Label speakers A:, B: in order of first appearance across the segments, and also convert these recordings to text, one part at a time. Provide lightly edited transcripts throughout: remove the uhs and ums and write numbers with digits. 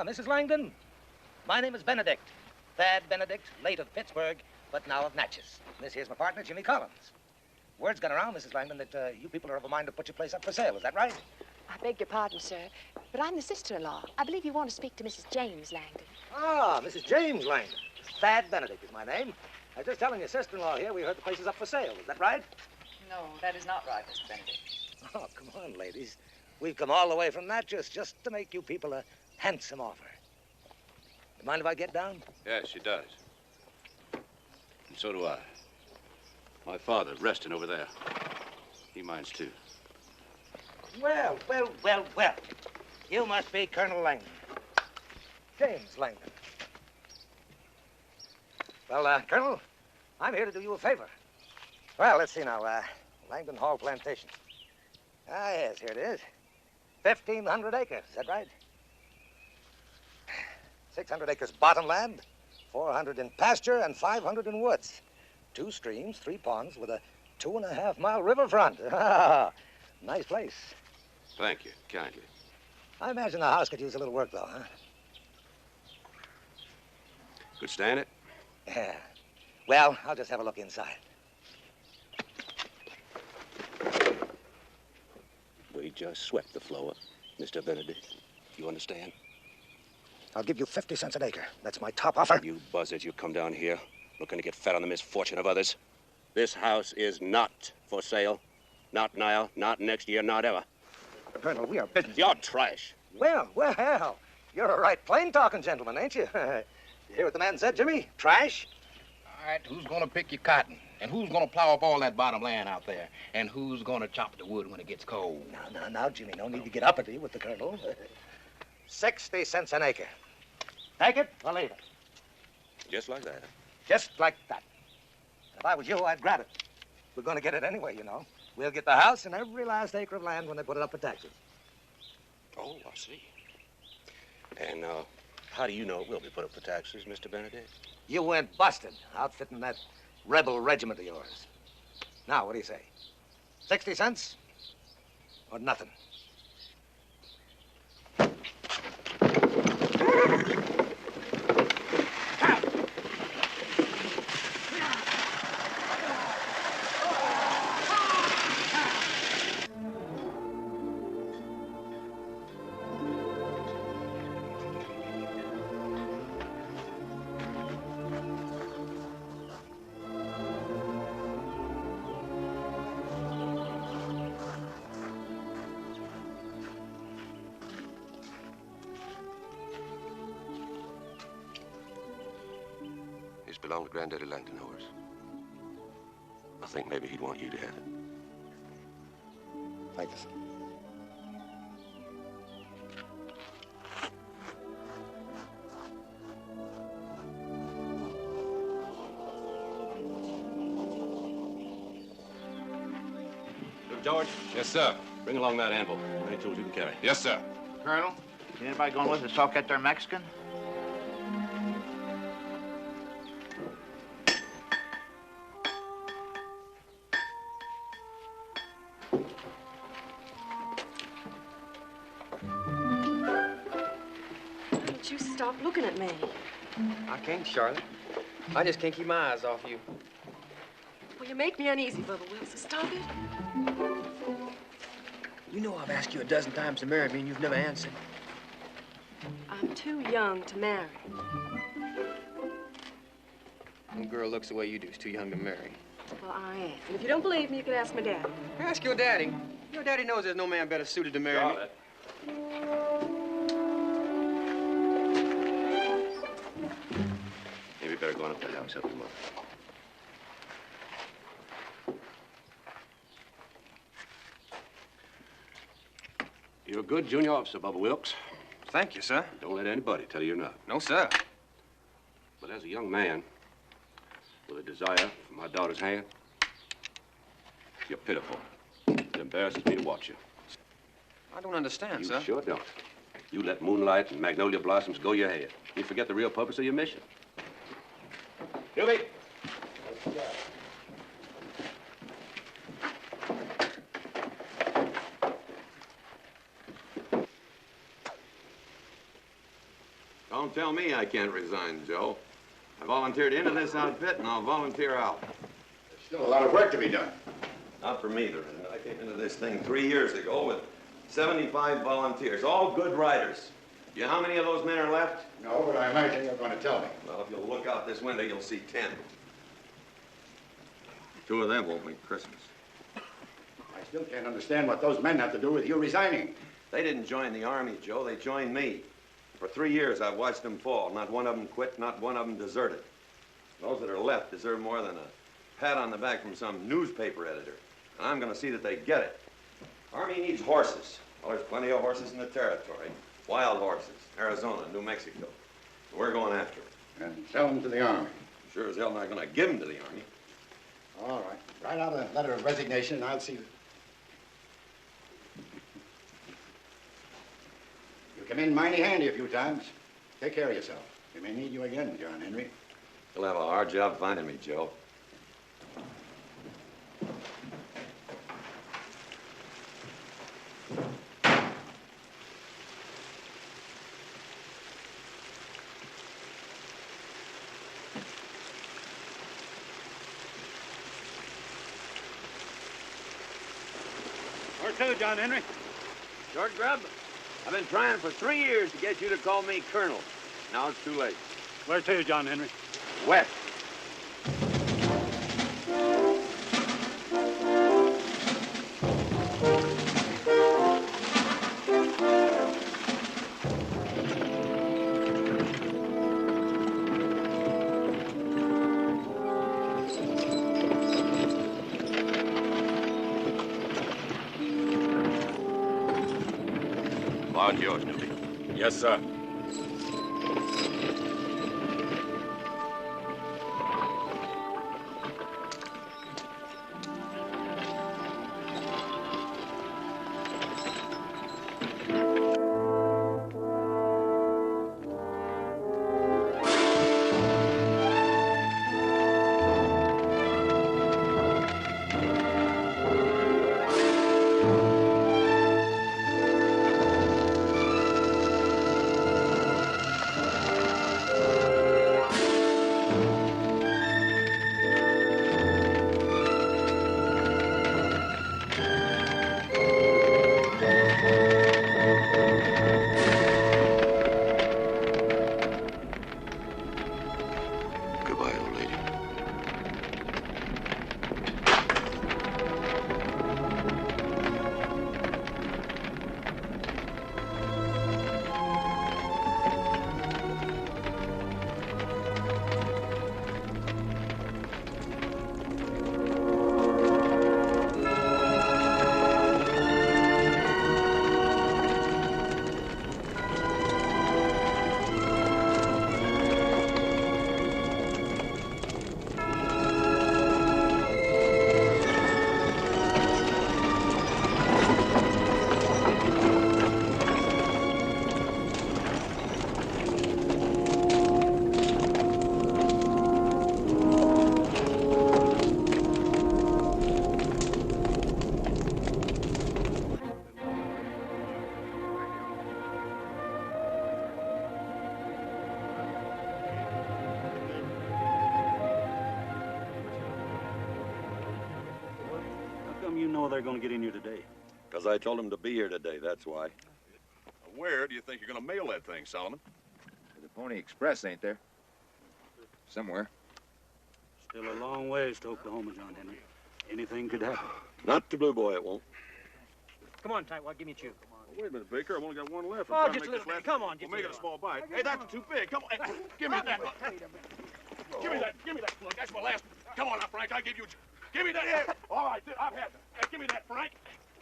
A: Mrs. Langdon. My name is Benedict. Thad Benedict, late of Pittsburgh, but now of Natchez. And this here's my partner, Jimmy Collins. Word's gone around, Mrs. Langdon, that you people are of a mind to put your place up for sale. Is that right?
B: I beg your pardon, sir, but I'm the sister-in-law. I believe you want to speak to Mrs. James Langdon.
A: Ah, Mrs. James Langdon. Thad Benedict is my name. I was just telling your sister-in-law here we heard the place is up for sale. Is that right?
C: No, that is not right, Mr. Benedict.
A: Oh, come on, ladies. We've come all the way from Natchez just to make you people a handsome offer. You mind if I get down?
D: Yes, she does. And so do I. My father's resting over there. He minds, too.
A: Well. You must be Colonel Langdon. James Langdon. Well, Colonel, I'm here to do you a favor. Well, let's see now. Langdon Hall Plantation. Ah, yes, here it is. 1,500 acres, is that right? 600 acres bottomland, 400 in pasture, and 500 in woods. 2 streams, 3 ponds, with a 2.5-mile riverfront. Ah, nice place.
D: Thank you, kindly.
A: I imagine the house could use a little work, though, huh?
D: Could stand it?
A: Yeah. Well, I'll just have a look inside.
D: We just swept the floor, Mr. Benedict. You understand?
A: I'll give you 50 cents an acre. That's my top offer.
D: You buzzards, you come down here looking to get fat on the misfortune of others. This house is not for sale. Not now, not next year, not ever.
A: Colonel, we are business.
D: You're trash.
A: Well, you're a right plain-talking gentleman, ain't you? You hear what the man said, Jimmy? Trash?
E: All right, who's gonna pick your cotton? And who's gonna plow up all that bottom land out there? And who's gonna chop the wood when it gets cold?
A: Now, Jimmy, no need to get uppity with the Colonel. 60 cents an acre. Take it or leave it.
D: Just like that.
A: Just like that. If I was you, I'd grab it. We're gonna get it anyway, you know. We'll get the house and every last acre of land when they put it up for taxes.
D: Oh, I see. And, how do you know it will be put up for taxes, Mr. Benedict?
A: You went busted outfitting that rebel regiment of yours. Now, what do you say? 60 cents or nothing?
D: It's belonged to Granddaddy Langdon horse. I think maybe he'd want you to have it.
A: Thank you, sir.
D: Look, George.
F: Yes, sir.
D: Bring along that anvil. Any tools you can carry.
F: Yes, sir.
C: Colonel, anybody going with us to talk at their Mexican?
B: Don't you stop looking at me.
G: I can't, Charlotte. I just can't keep my eyes off you.
B: Well, you make me uneasy, Bubba Wilson. Stop it.
G: You know I've asked you a dozen times to marry me, and you've never answered.
B: I'm too young to marry.
G: No girl looks the way you do is too young to marry.
B: Well, I am. And if you don't believe me, you can ask my dad.
G: Ask your daddy. Your daddy knows there's no man better suited to marry me.
D: Charlotte. Maybe better go on up to the house, help your mother. You're a good junior officer, Bubba Wilkes.
G: Thank you, sir.
D: Don't let anybody tell you you're not.
G: No, sir.
D: But as a young man with a desire for my daughter's hand, you're pitiful. It embarrasses me to watch you.
G: I don't understand,
D: You
G: sir.
D: sure don't. You let moonlight and magnolia blossoms go your head. You forget the real purpose of your mission. Hughie! Don't tell me I can't resign, Joe. I volunteered into this outfit, and I'll volunteer out.
F: There's still a lot of work to be done.
D: Not for me, there isn't. I came into this thing 3 years ago with 75 volunteers, all good riders. Do you know how many of those men are left?
F: No, but I imagine you're going to tell me.
D: Well, if you'll look out this window, you'll see 10. 2 of them won't make Christmas.
F: I still can't understand what those men have to do with you resigning.
D: They didn't join the Army, Joe. They joined me. For 3 years, I've watched them fall. Not one of them quit, not one of them deserted. Those that are left deserve more than a pat on the back from some newspaper editor. And I'm going to see that they get it. Army needs horses. Well, there's plenty of horses in the territory. Wild horses, Arizona, New Mexico. We're going after them.
F: And sell them to the Army.
D: Sure as hell not going to give them to the Army.
F: All right. Write out a letter of resignation, and I'll see that. You come in mighty handy a few times. Take care of yourself. We may need you again, John Henry.
D: You'll have a hard job finding me, Joe.
H: Where to, John Henry?
D: Short grub, I've been trying for 3 years to get you to call me Colonel. Now it's too late.
H: Where to, John Henry?
D: West. Bar's yours, Newby.
H: Yes, sir.
D: Goodbye, old lady.
H: How come you know they're going to get in here today?
D: Because I told him to be here today, that's why.
I: Where do you think you're going to mail that thing, Solomon?
J: The Pony Express, ain't there? Somewhere.
H: Still a long ways to Oklahoma, John Henry. Anything could happen.
D: Not to Blue Boy, it won't.
K: Come on, Tightwad, give me a chew.
I: Wait a minute, Baker. I've only got one left.
K: Oh, just a little bit. Come on, just
I: We'll make it a small bite. Hey, that's too big. Come on. Hey, give me that. Give me that. Give me that. Look, that's my last. Come on now, Frank. I give you. Give me that. Yeah. All right, I've had that. Give me that, Frank.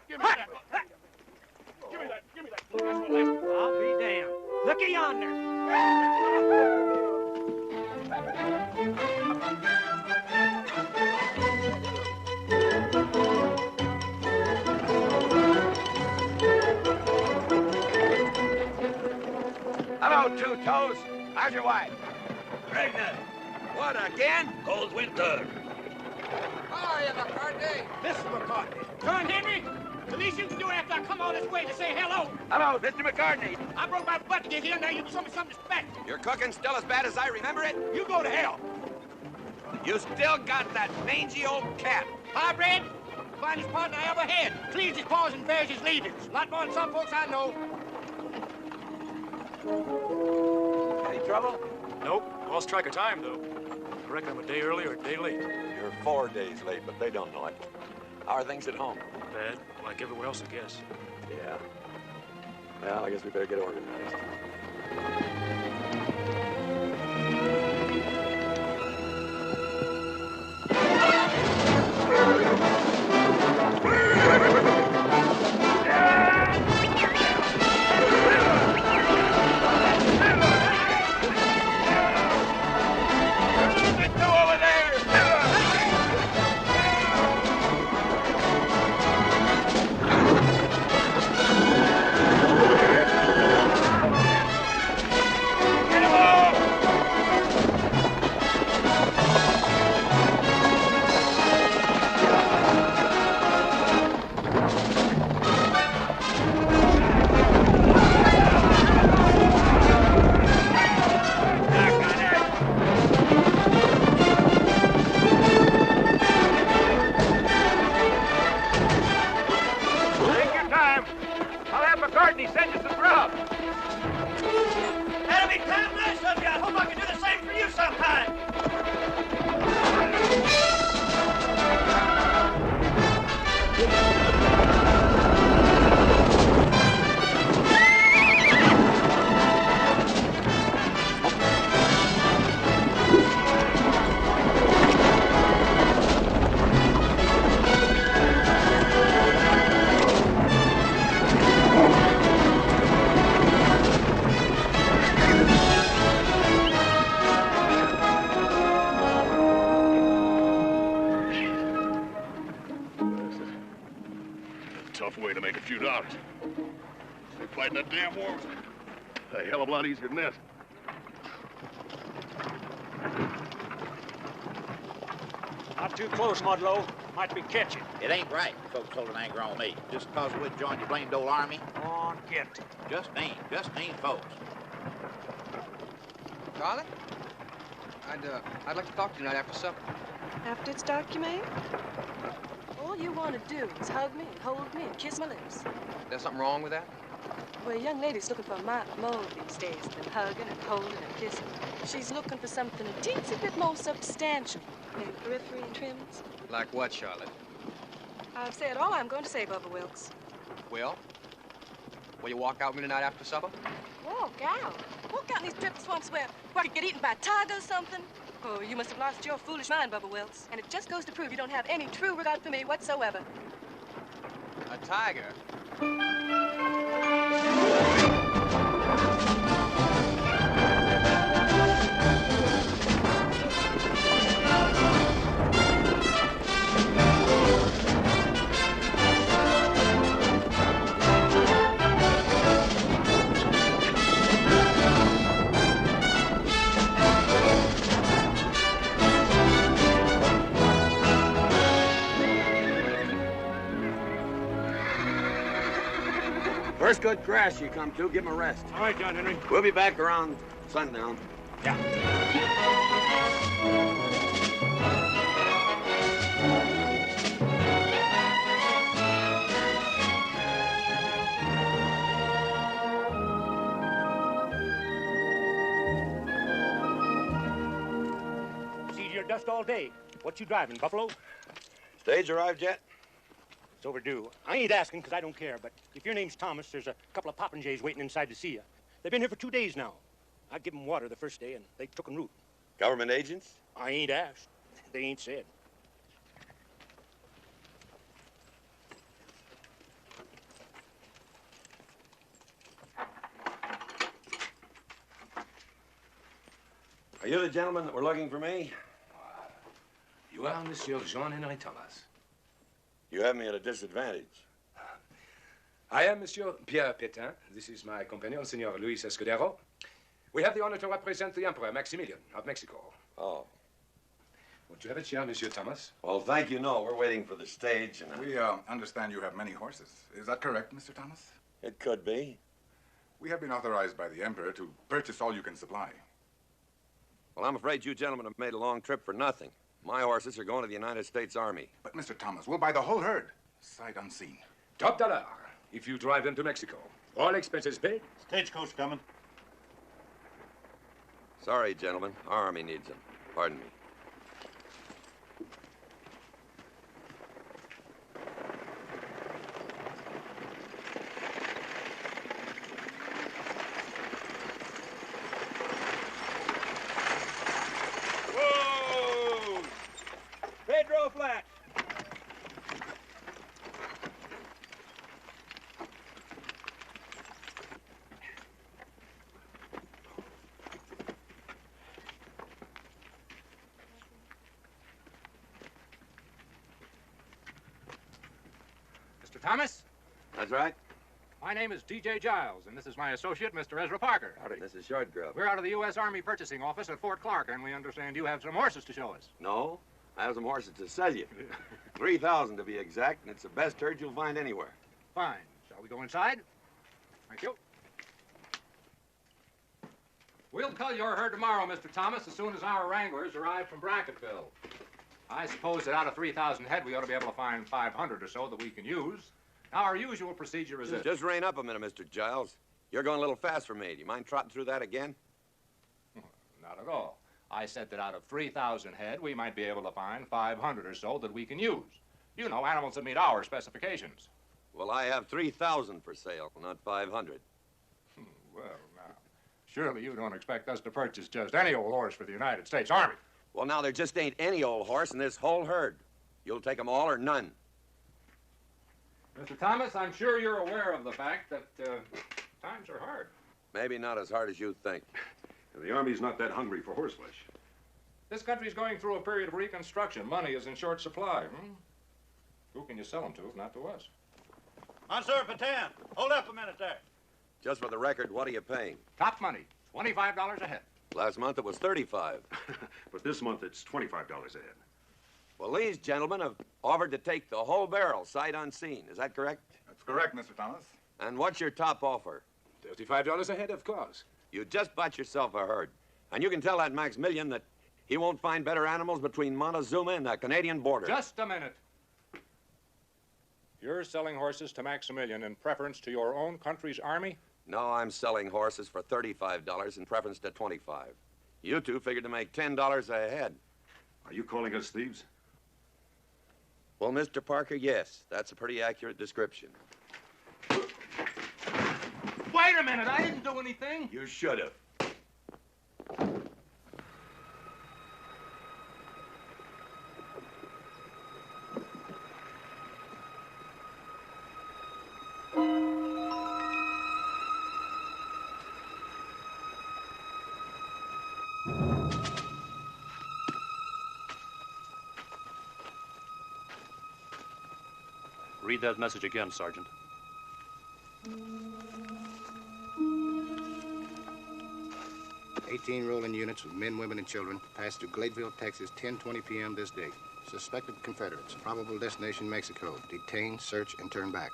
I: Give me that. Give me that. Give me that. Look, that's my last.
K: I'll be damned. Looky yonder.
A: Hello, Two Toes. How's your wife?
K: Pregnant.
A: What, again?
K: Cold winter.
A: How are you, McCartney?
K: Mr. McCartney. John Henry, The least you can do after I come all this way to say hello.
E: Hello, Mr. McCartney.
K: I broke my butt to get here. Now you can show me some respect.
D: Your cooking's still as bad as I remember it?
K: You go to hell.
D: You still got that mangy old cat.
K: Hybrid, finest partner I ever had. Cleans his paws and bears his leavings. A lot more than some folks I know.
D: Any trouble?
I: Nope. Lost track of time, though. I reckon I'm a day early or a day late.
D: You're 4 days late, but they don't know it. How are things at home?
I: Bad, like everywhere else, I guess.
D: Yeah. Well, I guess we better get organized.
I: Way to make a few dollars. Fighting that damn war was a hell of a lot easier than this.
K: Not too close, Mudlow. Might be catching.
C: It ain't right, folks holding anger on me. Just because we joined your blamed old army.
K: Go on, get.
C: Just ain't, folks.
G: Charlotte? I'd like to talk to you tonight after supper.
B: After it's dark, you mean? All you want to do is hug me and hold me and kiss my lips.
G: There's something wrong with that?
B: Well, a young lady's looking for a lot more these days than hugging and holding and kissing. She's looking for something a teensy bit more substantial. Maybe periphery and trims.
G: Like what, Charlotte?
B: I've said all I'm going to say, Bubba Wilkes.
G: Well, will you walk out with me tonight after supper?
B: Walk out? Walk out in these drip swamps where I could get eaten by a tiger or something? Oh, you must have lost your foolish mind, Bubba Wilkes. And it just goes to prove you don't have any true regard for me whatsoever.
G: A tiger?
D: First good crash you come to, give him a rest.
K: All right, John Henry.
D: We'll be back around sundown.
K: Yeah. See your dust all day. What you driving, Buffalo?
D: Stage arrived yet?
K: It's overdue. I ain't asking because I don't care, but if your name's Thomas, there's a couple of popinjays waiting inside to see you. They've been here for 2 days now. I give them water the first day, and they took en route.
D: Government agents?
K: I ain't asked. They ain't said.
D: Are you the gentleman that were looking for me?
L: You are Monsieur Jean-Henri Thomas.
D: You have me at a disadvantage.
L: I am Monsieur Pierre Pétain. This is my companion, Senor Luis Escudero. We have the honor to represent the Emperor Maximilian of Mexico.
D: Oh.
L: Would you have a chair, Monsieur Thomas?
D: Well, thank you, no. We're waiting for the stage, and...
J: We understand you have many horses. Is that correct, Mr. Thomas?
D: It could be.
J: We have been authorized by the Emperor to purchase all you can supply.
D: Well, I'm afraid you gentlemen have made a long trip for nothing. My horses are going to the United States Army.
J: But, Mr. Thomas, we'll buy the whole herd, sight unseen.
L: Top dollar if you drive them to Mexico. All expenses paid.
H: Stagecoach coming.
D: Sorry, gentlemen. Our Army needs them. Pardon me.
I: Whoa! Pedro flat.
E: Mr. Thomas?
D: That's right.
E: My name is D.J. Giles, and this is my associate, Mr. Ezra Parker.
D: Howdy. This is Short Grub.
E: We're out of the U.S. Army Purchasing Office at Fort Clark, and we understand you have some horses to show us.
D: No, I have some horses to sell you. 3,000 to be exact, and it's the best herd you'll find anywhere.
E: Fine. Shall we go inside? Thank you. We'll cull your herd tomorrow, Mr. Thomas, as soon as our wranglers arrive from Brackettville. I suppose that out of 3,000 head, we ought to be able to find 500 or so that we can use. Now, our usual procedure is this.
D: Just rein up a minute, Mr. Giles. You're going a little fast for me. Do you mind trotting through that again?
E: Not at all. I said that out of 3,000 head, we might be able to find 500 or so that we can use. You know, animals that meet our specifications.
D: Well, I have 3,000 for sale, not 500.
E: Well, now, surely you don't expect us to purchase just any old horse for the United States Army.
D: Well, now, there just ain't any old horse in this whole herd. You'll take them all or none.
E: Mr. Thomas, I'm sure you're aware of the fact that times are hard.
D: Maybe not as hard as you think.
I: The Army's not that hungry for horseflesh.
E: This country's going through a period of reconstruction. Money is in short supply. Who can you sell them to if not to us?
H: Monsieur Patan, hold up a minute there.
D: Just for the record, what are you paying?
E: Top money, $25 a head.
D: Last month it was 35.
I: But this month it's $25 a head.
D: Well, these gentlemen have offered to take the whole barrel, sight unseen. Is that correct?
J: That's correct, Mr. Thomas.
D: And what's your top offer?
L: $35 a head, of course.
D: You just bought yourself a herd. And you can tell that Maximilian that he won't find better animals between Montezuma and the Canadian border.
E: Just a minute. You're selling horses to Maximilian in preference to your own country's army?
D: No, I'm selling horses for $35 in preference to $25. You two figured to make $10 a head.
I: Are you calling us thieves?
D: Well, Mr. Parker, yes. That's a pretty accurate description.
E: Wait a minute, I didn't do anything.
D: You should have.
H: Read that message again, Sergeant.
F: "18 rolling units with men, women, and children passed through Gladeville, Texas, 10:20 p.m. this day. Suspected Confederates. Probable destination Mexico. Detain, search, and turn back."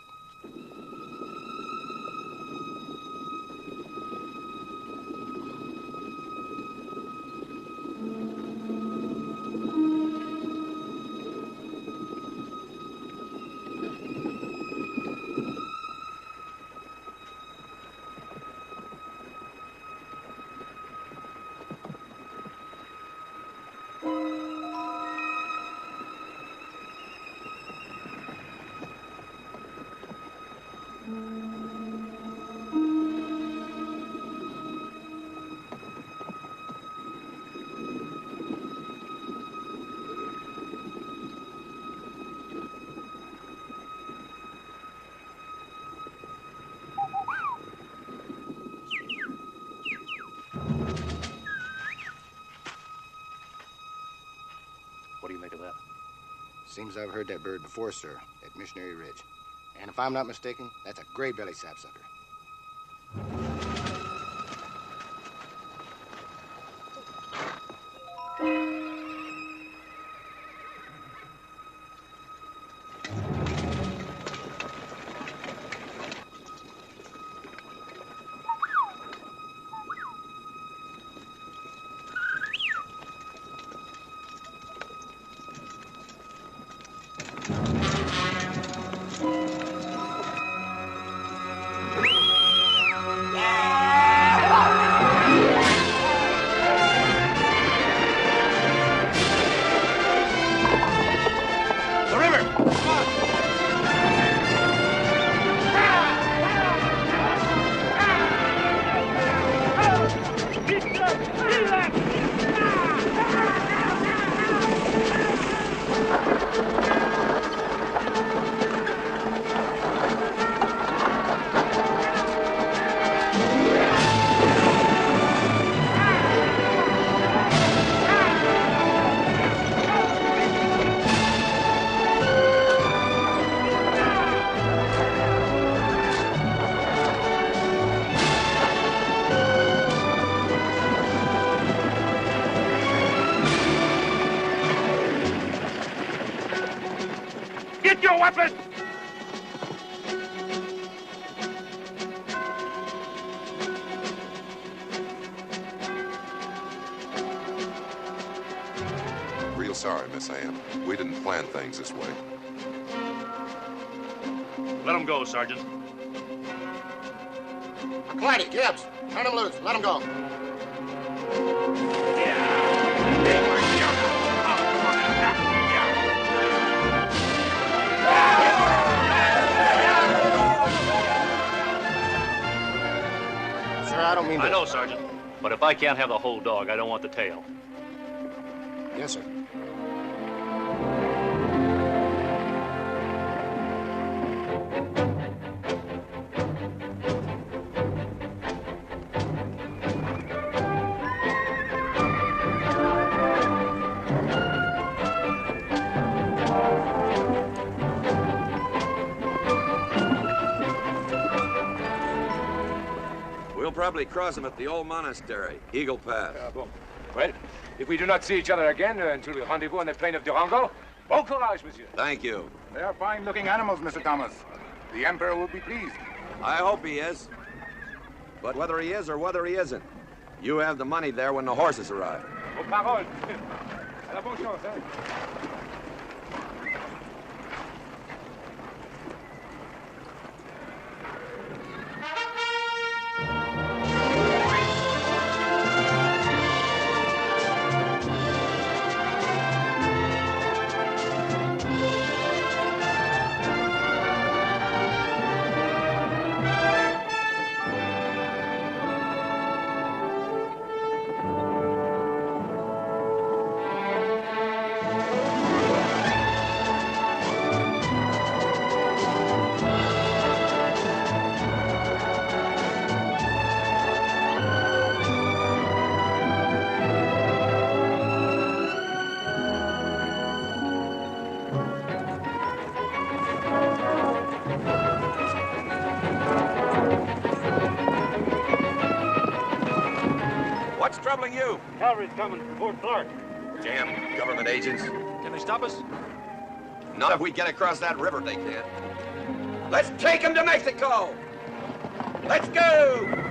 H: What do you make of that?
F: Seems I've heard that bird before, sir, at Missionary Ridge. And if I'm not mistaken, that's a gray belly sapsucker.
I: Get your weapon!
M: Real sorry, Miss Ann. We didn't plan things this way.
I: Let him go, Sergeant.
F: McClarty, Gibbs, turn him loose. Let him go. Sir, I don't mean to...
N: I know, Sergeant. But if I can't have the whole dog, I don't want the tail.
F: Yes, sir.
D: We'll probably cross him at the old monastery, Eagle Pass.
L: Bon. Well, if we do not see each other again until the rendezvous on the plain of Durango, bon courage, monsieur.
D: Thank you.
J: They are fine-looking animals, Mr. Thomas. The Emperor will be pleased.
D: I hope he is. But whether he is or whether he isn't, you have the money there when the horses arrive.
L: Vos paroles. À la bonne chance, hein?
D: What's troubling you?
H: Cavalry's coming from Fort Clark.
D: Damn government agents.
N: Can they stop us?
D: Not if we get across that river, they can't. Let's take them to Mexico! Let's go!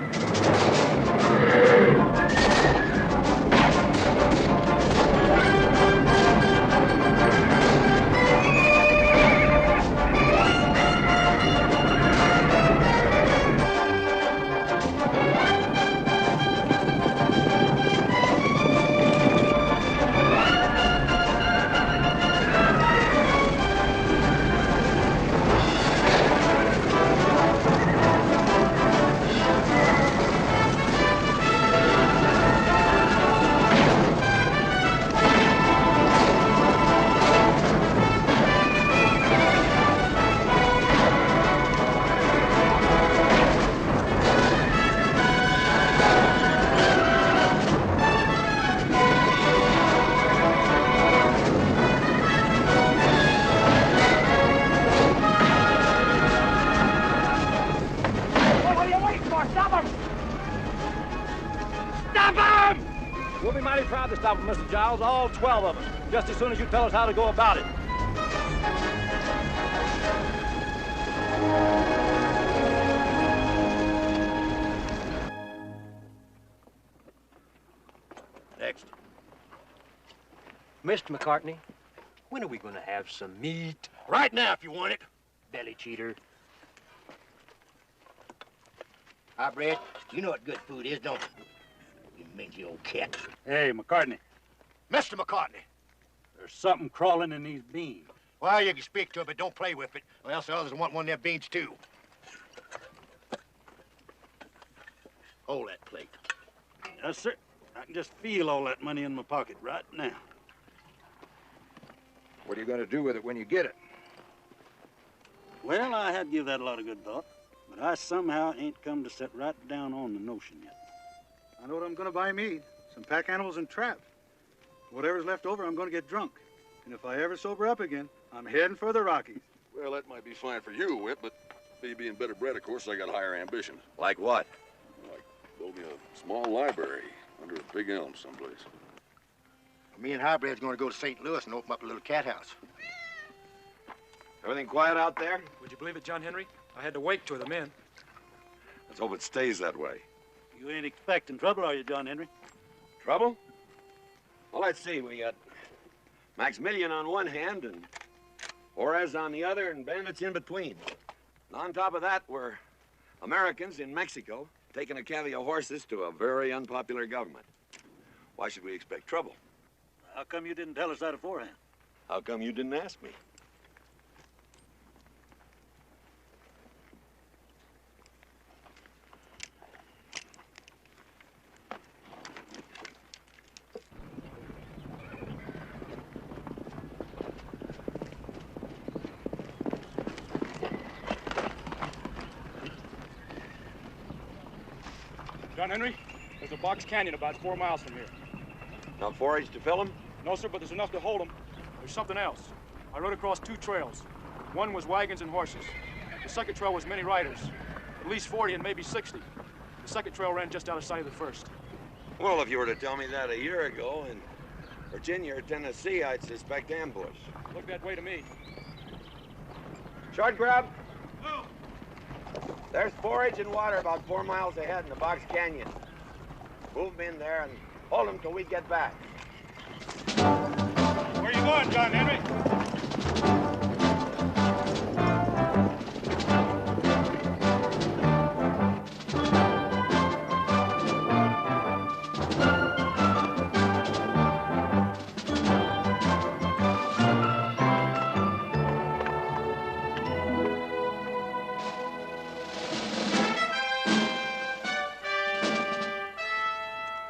N: We'll be mighty proud to stop them, Mr. Giles, all 12 of us, just as soon as you tell us how to go about it.
K: Next. Mr. McCartney, when are we going to have some meat?
H: Right now, if you want it.
K: Belly cheater.
O: Hi, Brad. You know what good food is, don't you? You mangy old cat.
H: Hey, McCartney.
F: Mr. McCartney.
H: There's something crawling in these beans.
F: Well, you can speak to it, but don't play with it, or else the others want one of their beans, too.
O: Hold that plate.
H: Yes, sir. I can just feel all that money in my pocket right now.
J: What are you going to do with it when you get it?
H: Well, I had give that a lot of good thought, but I somehow ain't come to set right down on the notion yet.
P: I know what I'm going to buy me. Some pack animals and traps. Whatever's left over, I'm going to get drunk. And if I ever sober up again, I'm heading for the Rockies.
I: Well, that might be fine for you, Whip, but me being better bred, of course, I got higher ambitions.
D: Like what?
I: Like build me a small library under a big elm someplace.
F: Me and Highbred's going to go to St. Louis and open up a little cat house.
D: Everything quiet out there?
L: Would you believe it, John Henry? I had to wake two of the men.
D: Let's hope it stays that way.
H: You ain't expecting trouble, are you, John Henry?
D: Trouble? Well, let's see. We got Maximilian on one hand and Juarez on the other and bandits in between. And on top of that, we're Americans in Mexico taking a cavy of horses to a very unpopular government. Why should we expect trouble?
H: How come you didn't tell us that beforehand?
D: How come you didn't ask me?
N: John Henry, there's a box canyon about 4 miles from here.
D: Not forage to fill them?
N: No, sir, but there's enough to hold them. There's something else. I rode across 2 trails. One was wagons and horses. The second trail was many riders. At least 40 and maybe 60. The second trail ran just out of sight of the first.
D: Well, if you were to tell me that a year ago in Virginia or Tennessee, I'd suspect ambush.
N: Looked that way to me.
D: Short grub. There's forage and water about 4 miles ahead in the Box Canyon. Move them in there and hold them till we get back.
N: Where you going, John Henry?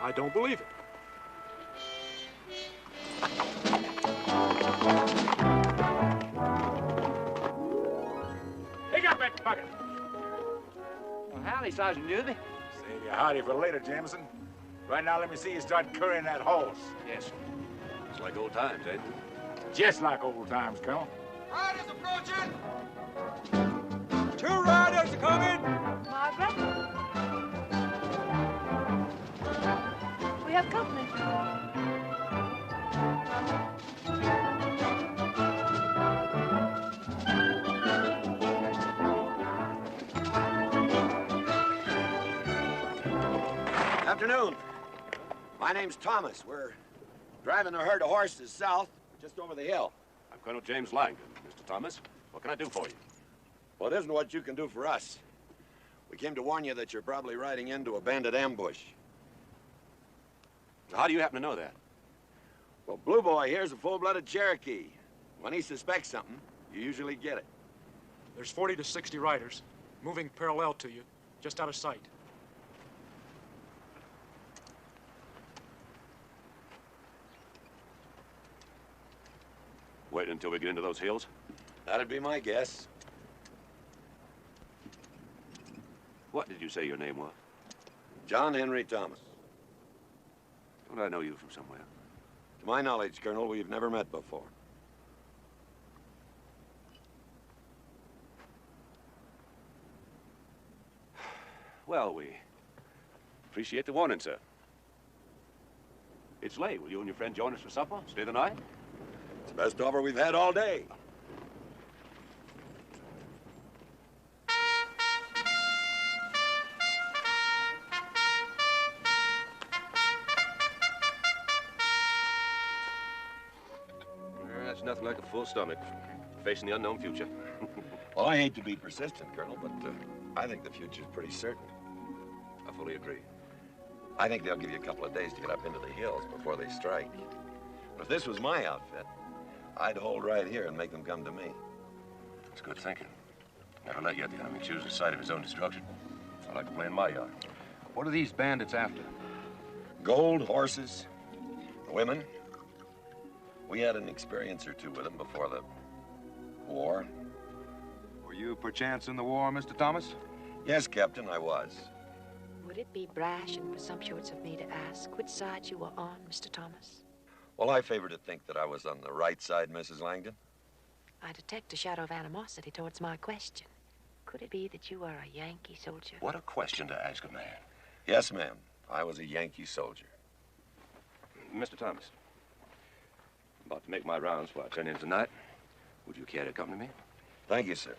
N: I don't believe it.
E: Pick up that bucket.
G: Well, howdy, Sergeant Newby.
J: Save your howdy for later, Jameson. Right now, let me see you start currying that horse.
L: Yes, sir. It's like old times, eh?
J: Just like old times, Colonel.
I: Riders approaching!
N: 2 riders are coming!
B: Margaret? We have company.
D: Afternoon. My name's Thomas. We're driving a herd of horses south, just over the hill.
L: I'm Colonel James Langdon. Mr. Thomas, what can I do for you?
D: Well, it isn't what you can do for us. We came to warn you that you're probably riding into a bandit ambush.
L: How do you happen to know that?
D: Well, Blue Boy here's a full-blooded Cherokee. When he suspects something, you usually get it.
N: There's 40 to 60 riders, moving parallel to you, just out of sight.
L: Wait until we get into those hills?
D: That'd be my guess.
L: What did you say your name was?
D: John Henry Thomas.
L: Don't I know you from somewhere?
D: To my knowledge, Colonel, we've never met before.
L: Well, we appreciate the warning, sir. It's late. Will you and your friend join us for supper? Stay the night?
D: It's the best offer we've had all day.
L: That's nothing like a full stomach facing the unknown future.
D: Well, I hate to be persistent, Colonel, but I think the future's pretty certain.
L: I fully agree.
D: I think they'll give you a couple of days to get up into the hills before they strike. But if this was my outfit, I'd hold right here and make them come to me.
L: It's good thinking. Never let yet the enemy choose the site of his own destruction. I like to play in my yard. What are these bandits after?
D: Gold, horses, women. We had an experience or two with them before the war.
J: Were you perchance in the war, Mr. Thomas?
D: Yes, Captain, I was.
Q: Would it be brash and presumptuous of me to ask which side you were on, Mr. Thomas?
D: Well, I favor to think that I was on the right side, Mrs. Langdon.
Q: I detect a shadow of animosity towards my question. Could it be that you are a Yankee soldier?
L: What a question to ask a man.
D: Yes, ma'am. I was a Yankee soldier.
L: Mr. Thomas, I'm about to make my rounds before I turn in tonight. Would you care to accompany me?
D: Thank you, sir.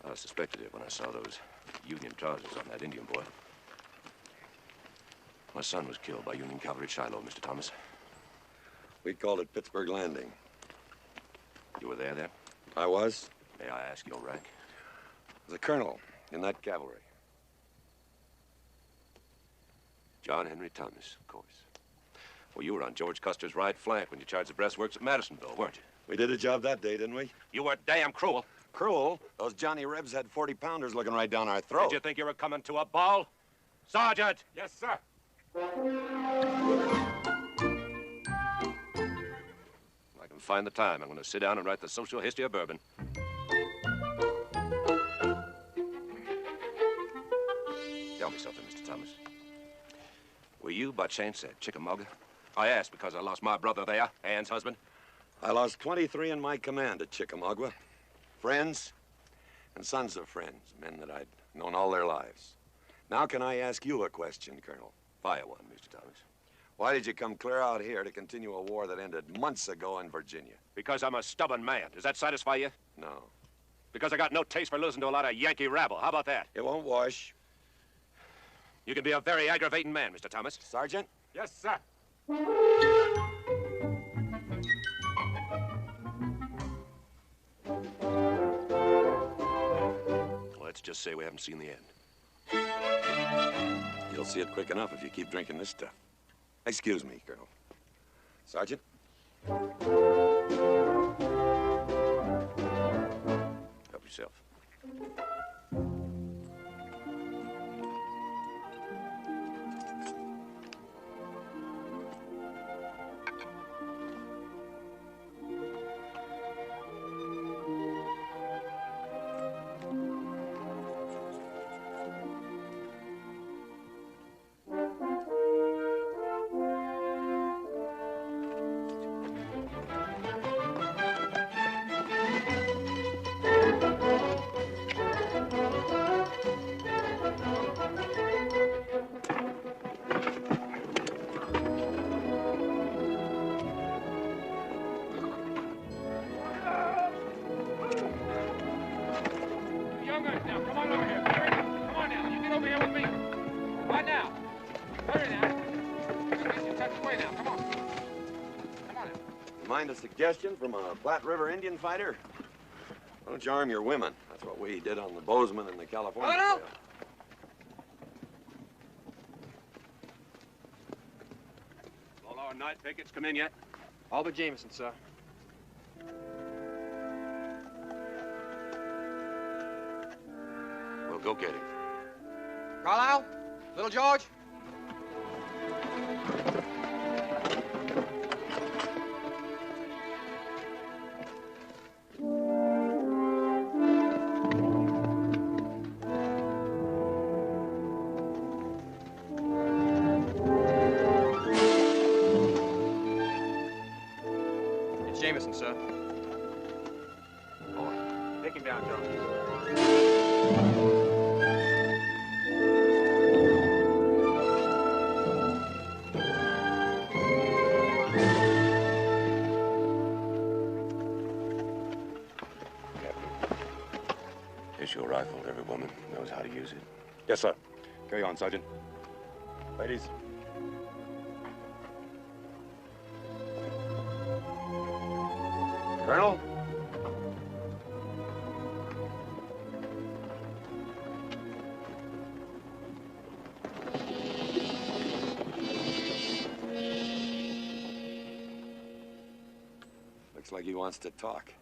L: I suspected it when I saw those Union trousers on that Indian boy. My son was killed by Union cavalry at Shiloh, Mr. Thomas.
D: We called it Pittsburgh Landing.
L: You were there then?
D: I was.
L: May I ask your rank?
D: The colonel in that cavalry.
L: John Henry Thomas, of course. Well, you were on George Custer's right flank when you charged the breastworks at Madisonville, weren't you?
D: We did a job that day, didn't we?
L: You were damn cruel.
D: Cruel? Those Johnny Rebs had 40-pounders looking right down our throat.
L: Did you think you were coming to a ball? Sergeant!
N: Yes, sir.
L: I can find the time. I'm going to sit down and write the social history of bourbon. Tell me something, Mr. Thomas. Were you, by chance, at Chickamauga? I asked because I lost my brother there, Ann's husband.
D: I lost 23 in my command at Chickamauga. Friends and sons of friends, men that I'd known all their lives. Now can I ask you a question, Colonel?
L: Fire one, Mr. Thomas.
D: Why did you come clear out here to continue a war that ended months ago in Virginia?
L: Because I'm a stubborn man. Does that satisfy you?
D: No.
L: Because I got no taste for losing to a lot of Yankee rabble. How about that?
D: It won't wash.
L: You can be a very aggravating man, Mr. Thomas.
D: Sergeant?
N: Yes, sir.
L: Let's just say we haven't seen the end.
D: You'll see it quick enough if you keep drinking this stuff. Excuse me, Colonel. Sergeant?
L: Help yourself.
D: Mind a suggestion from a Platte River Indian fighter? Why don't you arm your women? That's what we did on the Bozeman and the California
G: Oh, no.
D: Trail.
L: All our night pickets come in yet?
G: All but Jameson, sir.
L: Well, go get him.
G: Carlisle? Little George? It's Jameson, sir.
N: Take him down, John.
L: Issue a rifle to every woman who knows how to use it.
K: Yes, sir. Carry on, Sergeant. Ladies.
D: Colonel? Looks like he wants to talk.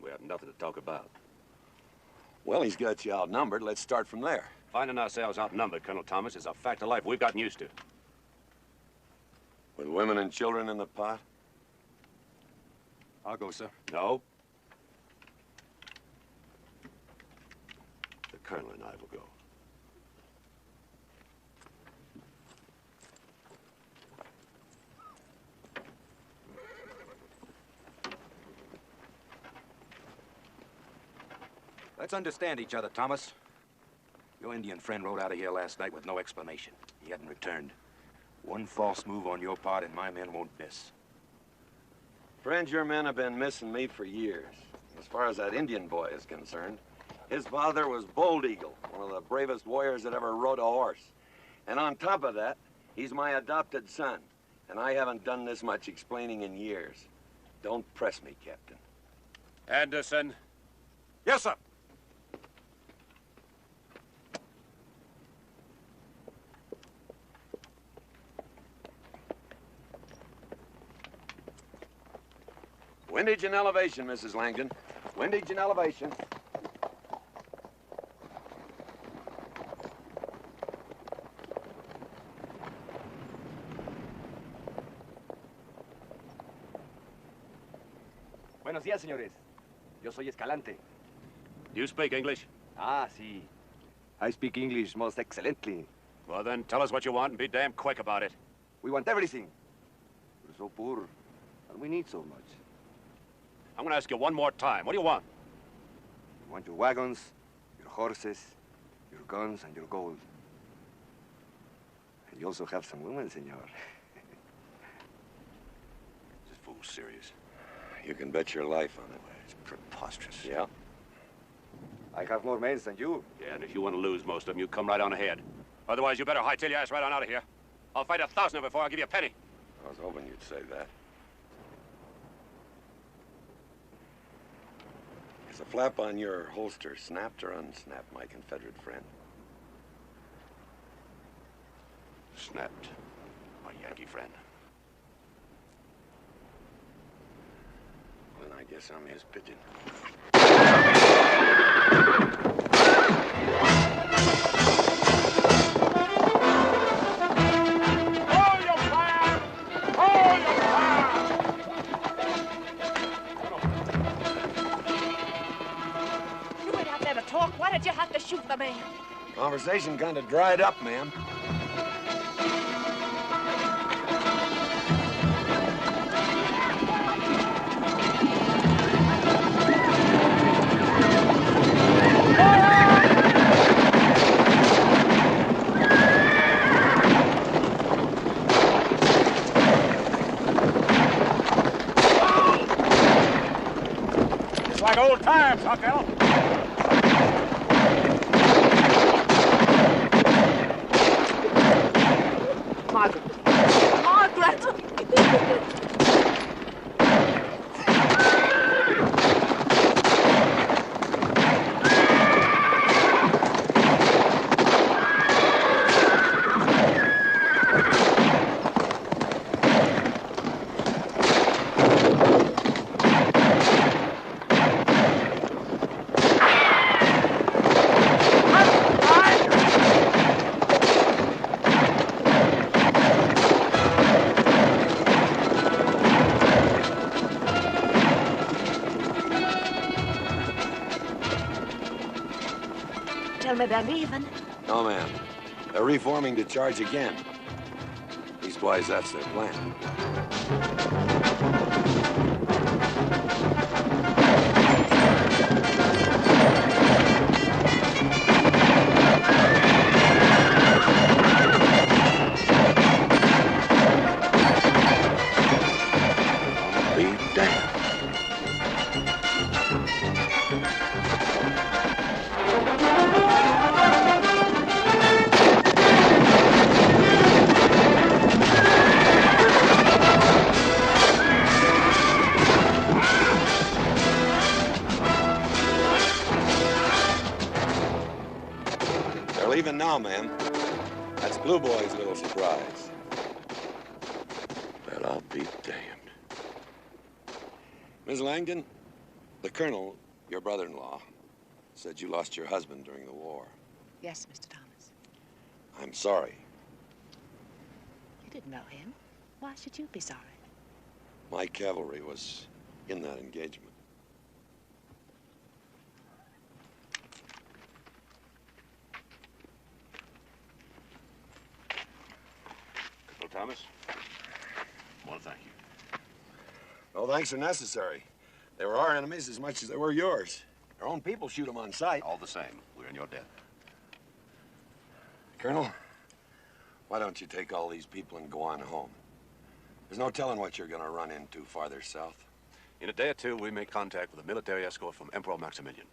L: We have nothing to talk about.
D: Well, he's got you outnumbered. Let's start from there.
L: Finding ourselves outnumbered, Colonel Thomas, is a fact of life we've gotten used to.
D: With women and children in the pot?
K: I'll go, sir.
L: No. The Colonel and I will go.
R: Let's understand each other, Thomas. Your Indian friend rode out of here last night with no explanation. He hadn't returned.
L: One false move on your part and my men won't miss.
D: Friend, your men have been missing me for years. As far as that Indian boy is concerned, his father was Bold Eagle, one of the bravest warriors that ever rode a horse. And on top of that, he's my adopted son. And I haven't done this much explaining in years. Don't press me, Captain.
L: Anderson.
J: Yes, sir.
D: Windage and elevation, Mrs. Langdon. Windage and elevation.
G: Buenos días, señores. Yo soy Escalante.
L: You speak English?
G: Ah, sí. I speak English most excellently.
L: Well, then tell us what you want and be damn quick about it.
G: We want everything. We're so poor, and we need so much.
L: I'm gonna ask you one more time. What do you want?
G: We want your wagons, your horses, your guns, and your gold. And you also have some women, senor.
L: This fool's serious.
D: You can bet your life on it.
L: It's preposterous.
D: Yeah.
G: I have more men than you.
L: Yeah, and if you want to lose most of them, you come right on ahead. Otherwise, you better hightail your ass right on out of here. I'll fight 1,000 before I give you a penny.
D: I was hoping you'd say that. Is the flap on your holster snapped or unsnapped, my Confederate friend?
L: Snapped, my Yankee friend.
D: Then I guess I'm his pigeon.
B: Talk. Why did you have to shoot the man?
D: Conversation kind of dried up, ma'am.
J: It's like old times, huh, Cal?
Q: Tell me they're leaving.
D: No, ma'am. They're reforming to charge again. Leastwise, that's their plan. Be damned. They're leaving now, ma'am. That's Blue Boy's little surprise. Well, I'll be damned. Miss Langdon, the colonel, your brother-in-law, said you lost your husband during the war.
Q: Yes, Mr. Thomas.
D: I'm sorry.
Q: You didn't know him. Why should you be sorry?
D: My cavalry was in that engagement.
L: Colonel Thomas, I want to thank you.
D: No thanks are necessary. They were our enemies as much as they were yours. Our own people shoot them on sight.
L: All the same, we're in your debt.
D: Colonel, Why don't you take all these people and go on home? There's no telling what you're gonna run into farther south.
L: In a day or two, we make contact with a military escort from Emperor Maximilian.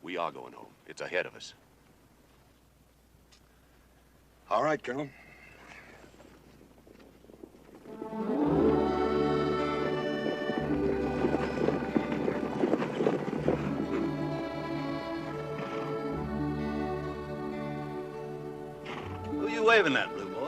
L: We are going home. It's ahead of us.
D: All right, Colonel.
H: Who you waving at, Blue Boy?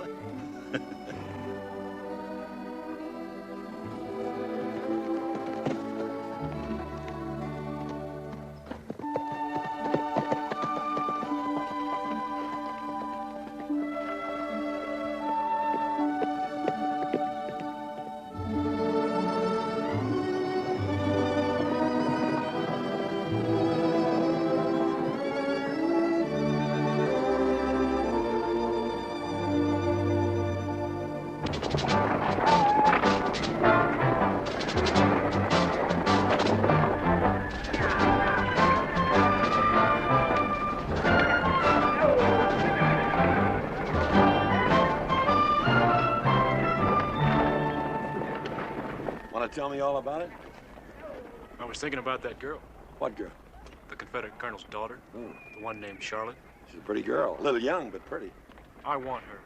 D: Want to tell me all about it?
N: I was thinking about that girl.
D: What girl?
N: The Confederate colonel's daughter. The one named Charlotte.
D: She's a pretty girl. A little young, but pretty.
N: I want her.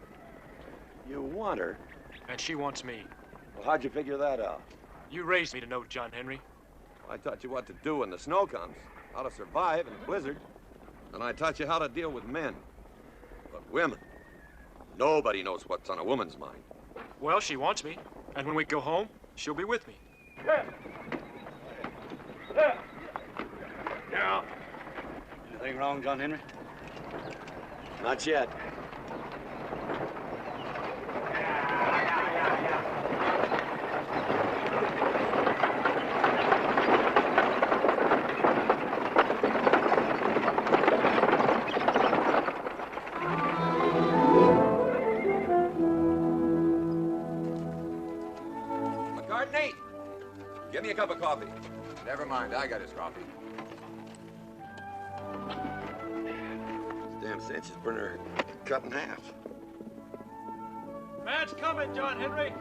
D: You want her?
N: And she wants me.
D: Well, how'd you figure that out?
N: You raised me to know John Henry.
D: I taught you what to do when the snow comes, how to survive in a blizzard. And I taught you how to deal with men. But women, nobody knows what's on a woman's mind.
N: Well, she wants me. And when we go home, she'll be with me.
H: Yeah. Anything wrong, John Henry?
D: Not yet.
L: McCartney, give me a cup of coffee. Never mind, I got his coffee.
D: Damn cinch is burning her cut in half.
N: Man's coming, John Henry.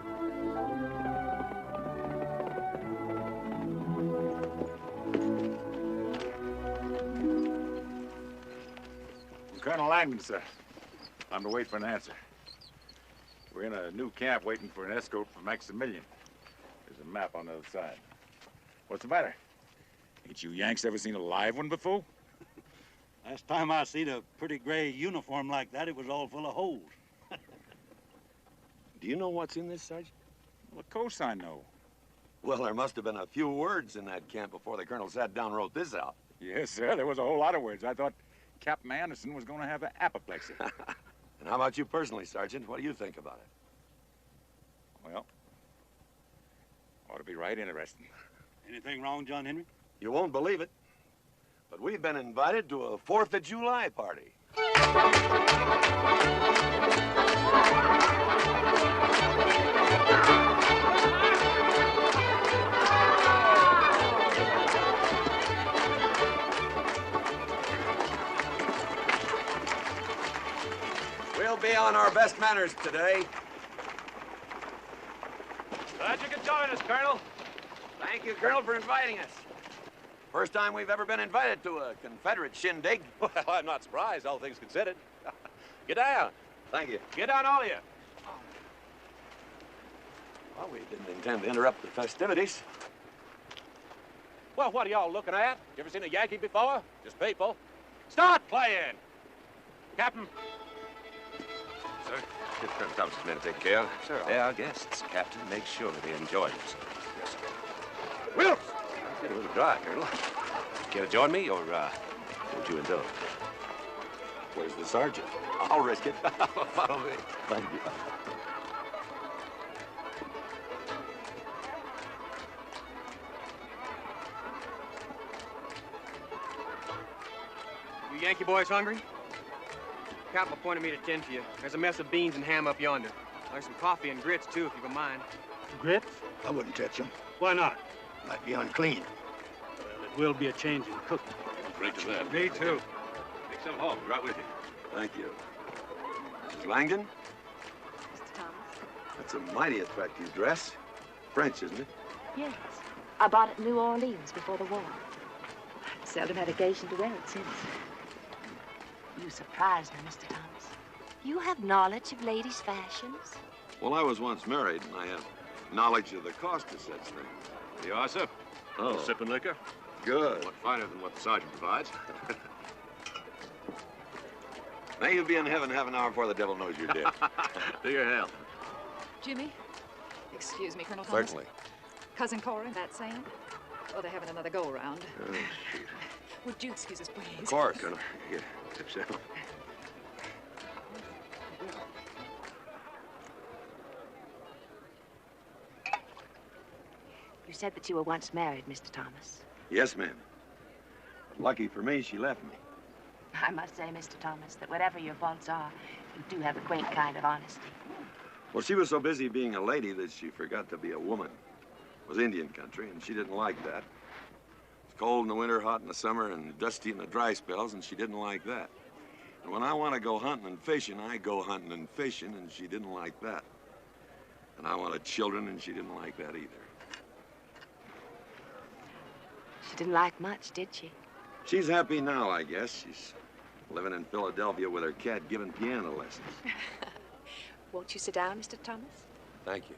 J: Colonel Langdon, sir. I'm to wait for an answer. We're in a new camp waiting for an escort from Maximilian. There's a map on the other side. What's the matter? Ain't you Yanks ever seen a live one before?
H: Last time I seen a pretty gray uniform like that, it was all full of holes.
D: Do you know what's in this, Sergeant?
J: Well, of course I know.
D: Well, there must have been a few words in that camp before the colonel sat down and wrote this out.
J: Yes, sir, there was a whole lot of words. I thought Captain Anderson was going to have an apoplexy.
D: And how about you personally, Sergeant? What do you think about it?
J: Well, ought to be right interesting.
H: Anything wrong, John Henry?
D: You won't believe it, but we've been invited to a 4th of July party. We'll be on our best manners today.
N: Glad you could join us, Colonel.
D: Thank you, Colonel, for inviting us. First time we've ever been invited to a Confederate shindig.
L: Well, I'm not surprised, all things considered. Get down.
D: Thank you.
L: Get down, all of you.
D: Well, we didn't intend to interrupt the festivities.
L: Well, what are y'all looking at? You ever seen a Yankee before? Just people. Start playing! Captain. Sir, if Colonel Thomas's men to take care of.
R: Sir,
L: They're our guests. Captain, make sure they enjoy themselves. Yes, sir.
D: Wilkes!
L: It's getting a little dry, Colonel. Care to join me, or would you indulge?
D: Where's the sergeant? I'll risk it.
L: Follow me.
D: Thank you.
S: You Yankee boys hungry? Captain appointed me to tend to you. There's a mess of beans and ham up yonder. There's some coffee and grits, too, if you don't mind.
P: Grits?
I: I wouldn't touch them.
P: Why not?
I: Might be unclean.
P: Well, it will be a change in cooking.
L: Great to that.
P: Me too.
L: Take some home. Right with you.
D: Thank you. Mrs. Langdon, That's a mighty attractive dress. French, isn't it?
Q: Yes. I bought it in New Orleans before the war. Seldom had occasion to wear it since. You surprise me, Mr. Thomas. You have knowledge of ladies' fashions?
D: Well, I was once married, and I have knowledge of the cost of such things.
L: You are, sir?
D: Oh.
L: Sipping liquor?
D: Good.
L: What finer than what the sergeant provides?
D: May you be in heaven half an hour before the devil knows you're dead.
L: To your health.
T: Jimmy? Excuse me, Colonel Thomas.
D: Certainly.
T: Cousin Cora, that same? Oh, they're having another go-around.
D: Oh, shoot.
T: Would you excuse us, please?
D: Of course, Colonel. Yeah, tip so.
Q: You said that you were once married, Mr. Thomas.
D: Yes, ma'am. But lucky for me, she left me.
Q: I must say, Mr. Thomas, that whatever your faults are, you do have a quaint kind of honesty.
D: Well, she was so busy being a lady that she forgot to be a woman. It was Indian country, and she didn't like that. It's cold in the winter, hot in the summer, and dusty in the dry spells, and she didn't like that. And when I want to go hunting and fishing, I go hunting and fishing, and she didn't like that. And I wanted children, and she didn't like that either.
Q: She didn't like much, did she?
D: She's happy now, I guess. She's living in Philadelphia with her cat, giving piano lessons.
Q: Won't you sit down, Mr. Thomas?
D: Thank you.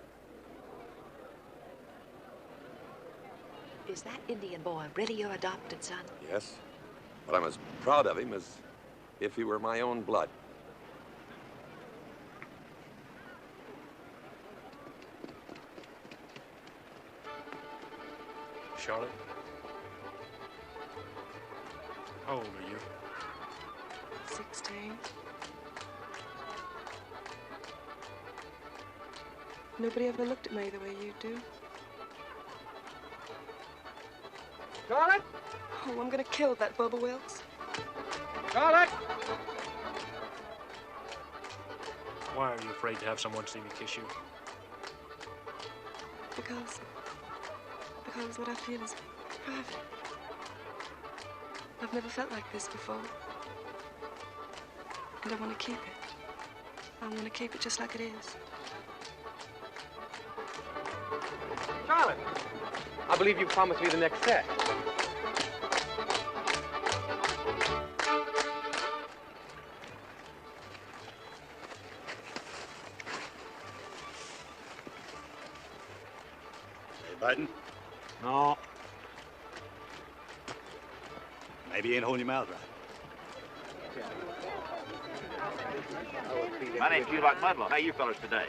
Q: Is that Indian boy really your adopted son?
D: Yes, but I'm as proud of him as if he were my own blood.
N: Charlotte? How old are you?
B: 16. Nobody ever looked at me the way you do.
S: Charlotte?
B: Oh, I'm gonna kill that Bubba Wilkes.
S: Charlotte!
N: Why are you afraid to have someone see me kiss you?
B: Because what I feel is private. I've never felt like this before. And I want to keep it. I want to keep it just like it is.
S: Charlotte! I believe you promised me the next set.
P: Hey, Biden? No. Maybe you ain't holding your mouth right.
C: My name's Hugh like Mudlow. How you fellas today?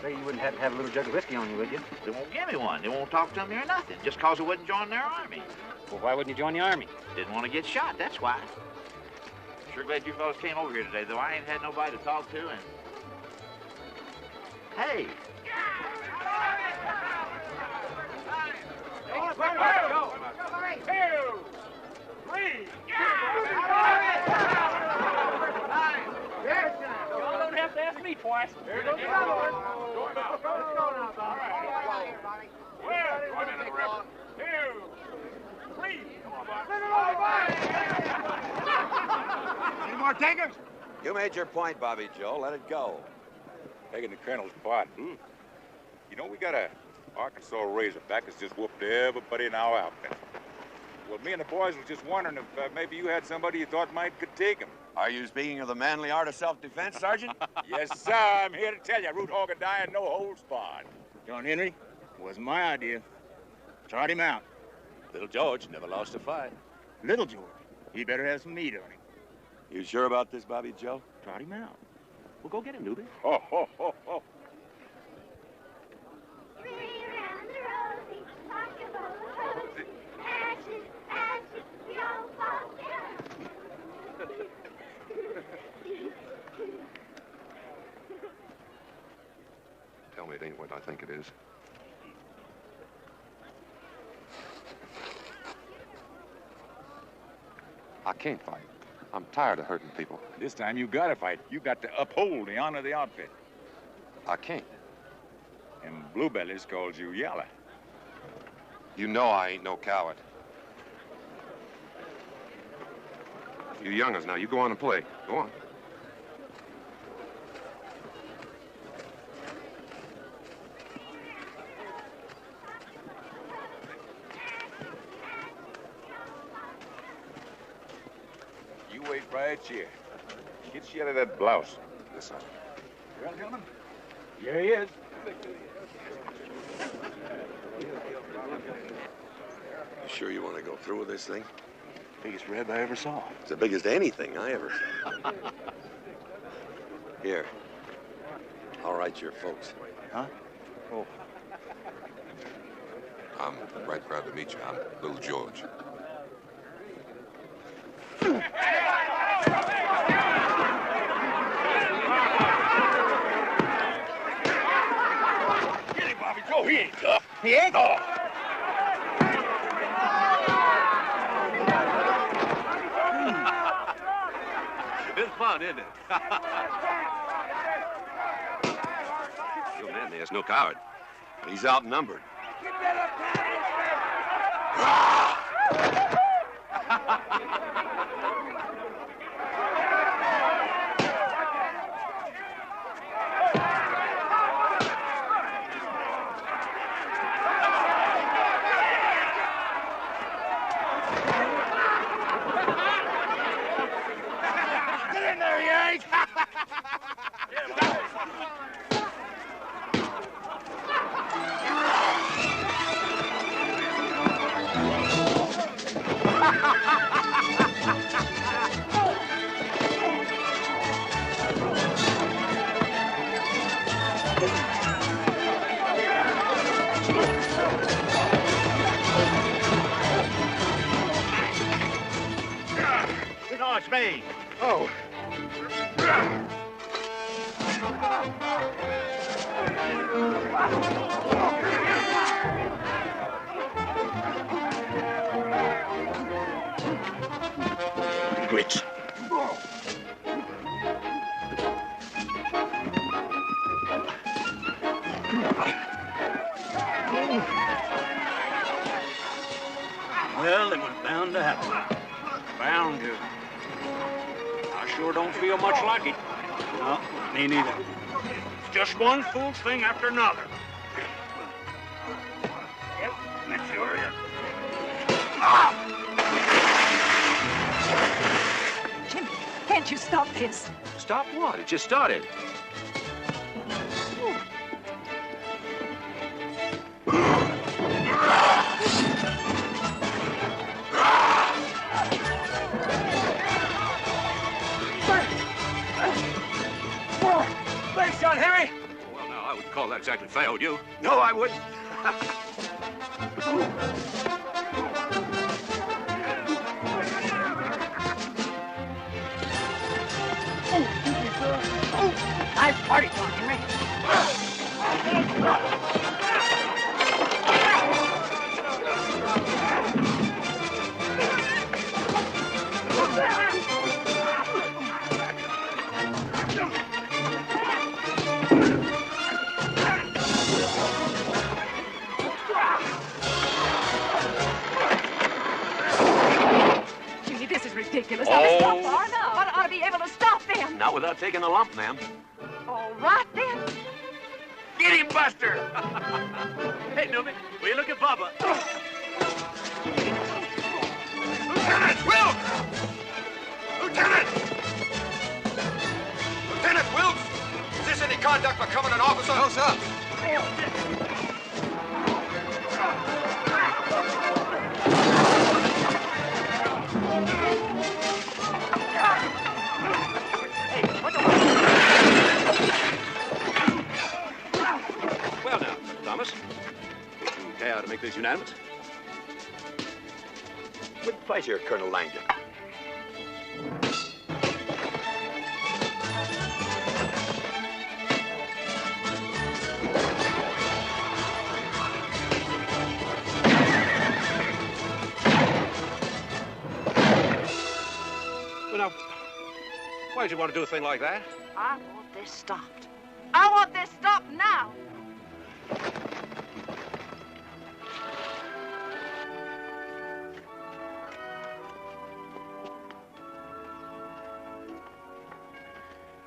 S: Say you wouldn't have to have a little jug of whiskey on you, would you?
C: They won't give me one. They won't talk to me or nothing, just cause I wouldn't join their army.
S: Well, why wouldn't you join the army?
C: Didn't want to get shot, that's why. Sure glad you fellas came over here today, though I ain't had nobody to talk to, and... Hey!
S: Y'all don't have to ask me twice. Here goes the other one. Let's go now, Bob.
I: Well, 2, 3. Come on, Bob.
D: Any more takers? You made your point, Bobby Joe. Let it go.
J: Taking the colonel's part. You know, we got a Arkansas Razorback that's just whooped everybody in our outfit. Well, me and the boys were just wondering if maybe you had somebody you thought might could take him.
D: Are you speaking of the manly art of self-defense, Sergeant?
J: Yes, sir. I'm here to tell you, root hog or die and no holds barred.
I: John Henry, wasn't my idea. Trot him out.
L: Little George never lost a fight.
I: Little George, he better have some meat on him.
D: You sure about this, Bobby Joe?
I: Trot him out. We'll go get him, newbie.
J: Ho, ho, ho, ho.
M: Tell me it ain't what I think it is. I can't fight. I'm tired of hurting people.
J: This time you gotta fight. You got to uphold the honor of the outfit.
M: I can't.
J: And Bluebellies calls you Yalla.
M: You know I ain't no coward. You youngers now, you go on and play. Go on.
J: right here. Get she out of that blouse.
M: Yes, sir.
J: Well, gentlemen, here he is.
D: You sure you want to go through with this thing?
I: Biggest reb I ever saw.
D: It's the biggest anything I ever saw. Here. I'll write your folks.
I: Huh? Oh.
M: I'm right proud to meet you. I'm Little George.
I: Get him, Bobby Joe. He ain't tough. He ain't? No.
L: It's fun, isn't it? Your man there's no coward.
D: He's outnumbered.
I: Get in there, Yank!
K: No, it's me.
I: Oh. Glitch.
H: Well, it was bound to happen. Bound to. I sure don't feel much like it.
P: No, me neither.
H: It's just one fool thing after another.
I: Yep, that's sure is.
T: Jimmy, can't you stop this?
L: Stop what? It just started.
I: Thanks, John Henry.
L: Well, now, I wouldn't call that exactly fair, would you?
I: No, I wouldn't.
T: Nice party, John Henry.
B: Jimmy, this is ridiculous. Now, this not far enough. I ought to be able to stop them.
L: Not without taking a lump, ma'am.
B: All right, then.
I: Get him, Buster.
H: Hey, Newman, will you look at Bubba?
I: Lieutenant Wilkes! Lieutenant!
R: Lieutenant Wilkes! Is this any conduct for coming an officer? No, sir.
L: Well, now, Thomas, would you care to make this unanimous?
D: With pleasure, Colonel Langdon.
L: Well, now, why did you want to do a thing like that?
Q: I want this stopped. I want this stopped now.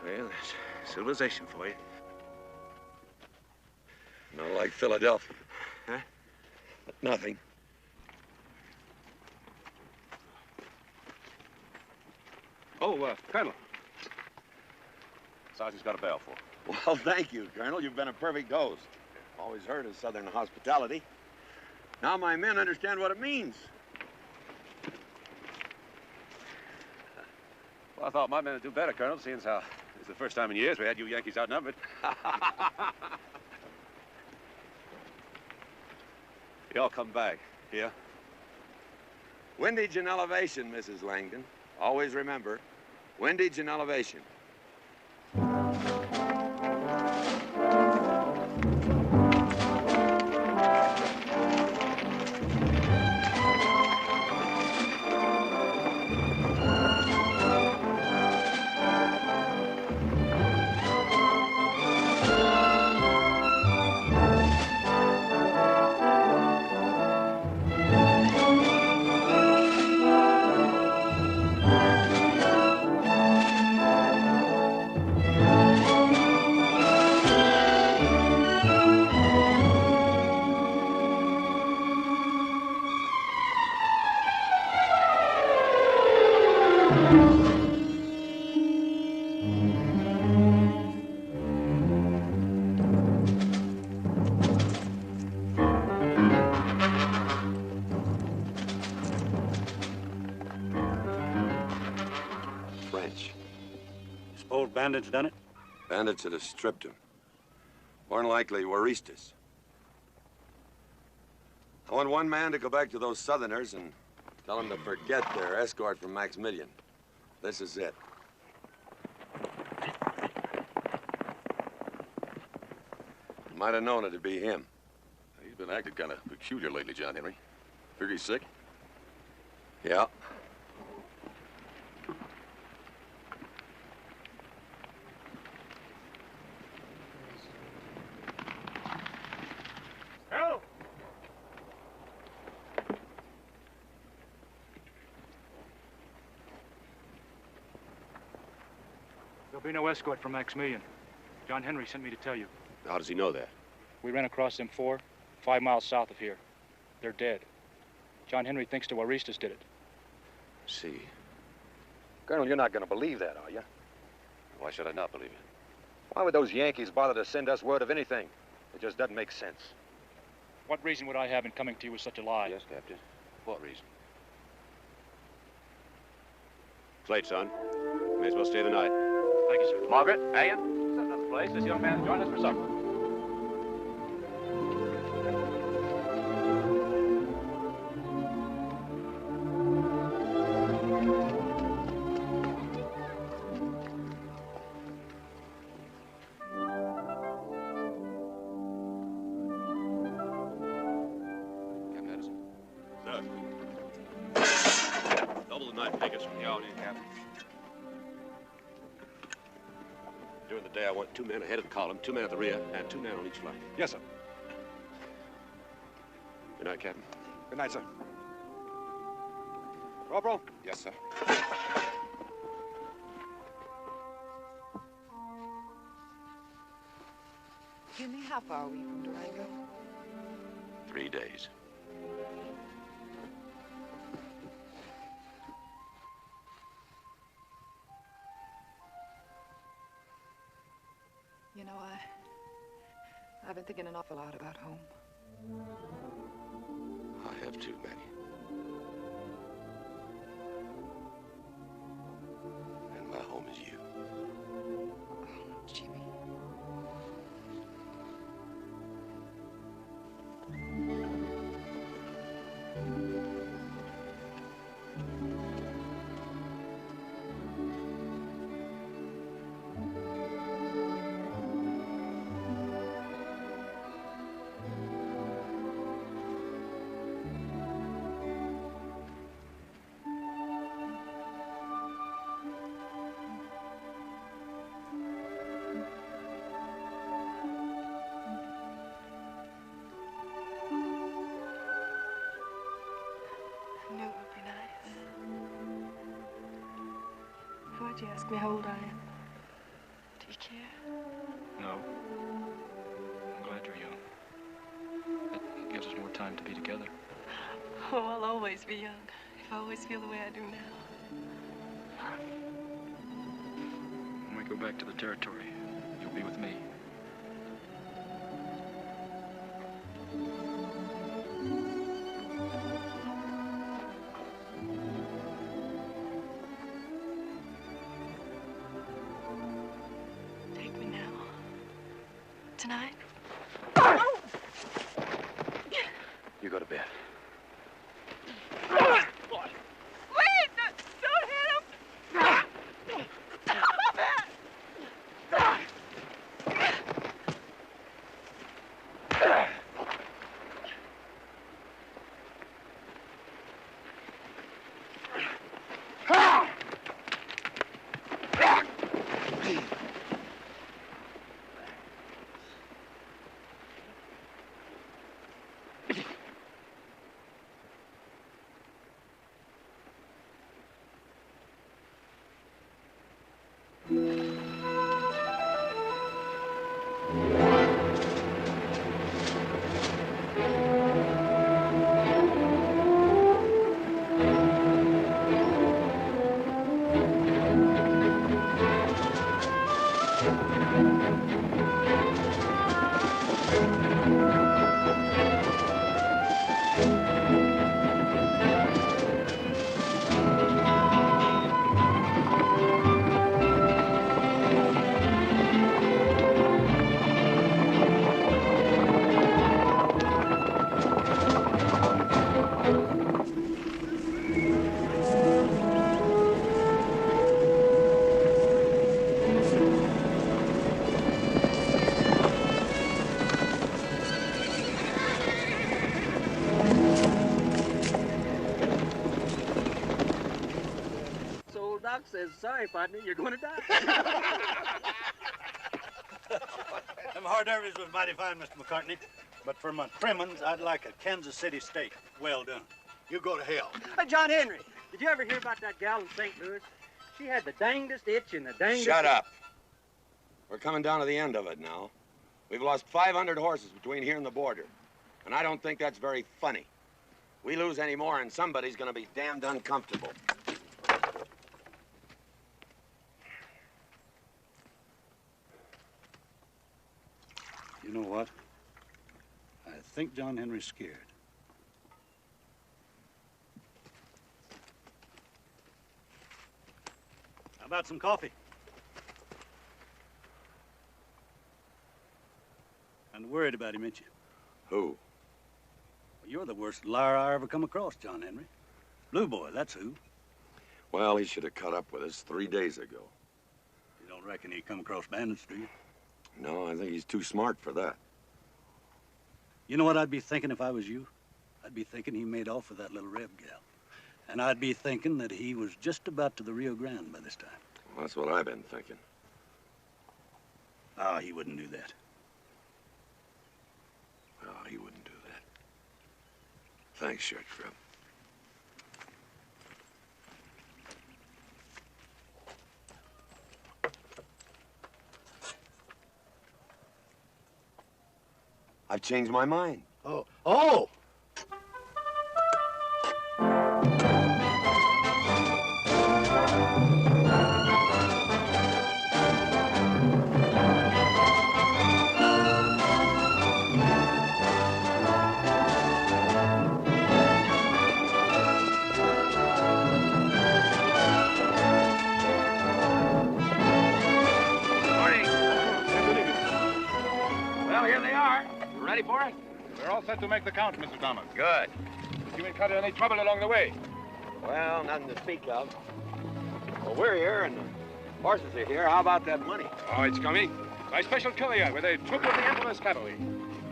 L: Well, that's civilization for you.
D: Not like Philadelphia.
L: Huh?
D: But nothing.
L: Colonel. Sergeant's got a bell for.
D: Well, thank you, Colonel. You've been a perfect host. Always heard of Southern hospitality. Now my men understand what it means.
L: Well, I thought my men would do better, Colonel, seeing as how it's the first time in years we had you Yankees outnumbered. Y'all come back, yeah?
D: Windage and elevation, Mrs. Langdon. Always remember, windage and elevation. French.
H: Suppose bandits done it?
D: Bandits that have stripped him. More than likely, Waristas. I want one man to go back to those Southerners and tell them to forget their escort from Maximilian. This is it. Might have known it'd be him.
L: He's been acting kind of peculiar lately, John Henry. Figure he's sick?
D: Yeah.
N: Help! There'll be no escort from Maximilian. John Henry sent me to tell you.
L: How does he know that?
N: We ran across them 5 miles south of here. They're dead. John Henry thinks the Waristas did it.
L: See.
U: Colonel, you're not going to believe that, are you?
L: Why should I not believe it?
U: Why would those Yankees bother to send us word of anything? It just doesn't make sense.
N: What reason would I have in coming to you with such a lie?
L: Yes, Captain. What reason? It's late, son. May as well stay the night.
N: Thank you, sir.
L: Margaret, Ann, set another place. This young man's joined us for supper. Double the night pickets from here on in, Captain. During the day, I want 2 men ahead of the column, 2 men at the rear, and 2 men on each flank.
U: Yes, sir.
L: Good night, Captain.
U: Good night, sir. Corporal?
M: Yes, sir.
T: Jimmy, how far are we from Durango?
L: 3 days.
T: You know, I've been thinking an awful lot about home.
L: I have too, Maggie. And my home is you.
T: Oh, Jimmy. Why'd you ask me how old I am? Do you care?
N: No. I'm glad you're young. It gives us more time to be together.
B: Oh, I'll always be young, if I always feel the way I do now.
N: go back to the territory. You'll be with me.
T: Take me now. Tonight?
U: You go to bed.
B: Wait! Don't hit him! Stop it!
H: So Doc says, sorry, partner, you're going to die.
P: Them hors d'oeuvres was mighty fine, Mr. McCartney. But for my trimmings, I'd like a Kansas City steak. Well done. You go to hell.
H: Hey, John Henry, did you ever hear about that gal in St. Louis? She had the dangest itch and the dangest...
D: Shut up. We're coming down to the end of it now. We've lost 500 horses between here and the border. And I don't think that's very funny. We lose any more and somebody's gonna be damned uncomfortable.
P: You know what? I think John Henry's scared. How about some coffee? Kind of worried about him, ain't you?
D: Who?
P: Well, you're the worst liar I ever come across, John Henry. Blue Boy, that's who.
D: Well, he should have cut up with us 3 days ago.
P: You don't reckon he'd come across bandits, do you?
D: No, I think he's too smart for that.
P: You know what I'd be thinking if I was you? I'd be thinking he made off with that little Reb gal. And I'd be thinking that he was just about to the Rio Grande by this time.
D: Well, that's what I've been thinking.
P: Oh, he wouldn't do that.
D: Oh, he wouldn't do that. Thanks, Shirt Crib. I've changed my mind.
P: Oh. Oh!
C: Ready for it?
J: We're all set to make the count, Mr. Thomas.
C: Good.
J: You encounter any trouble along the way?
D: Well, nothing to speak of. Well, we're here and the horses are here. How about that money?
J: Oh, it's coming. By special courier with a troop of the Emperor's cavalry.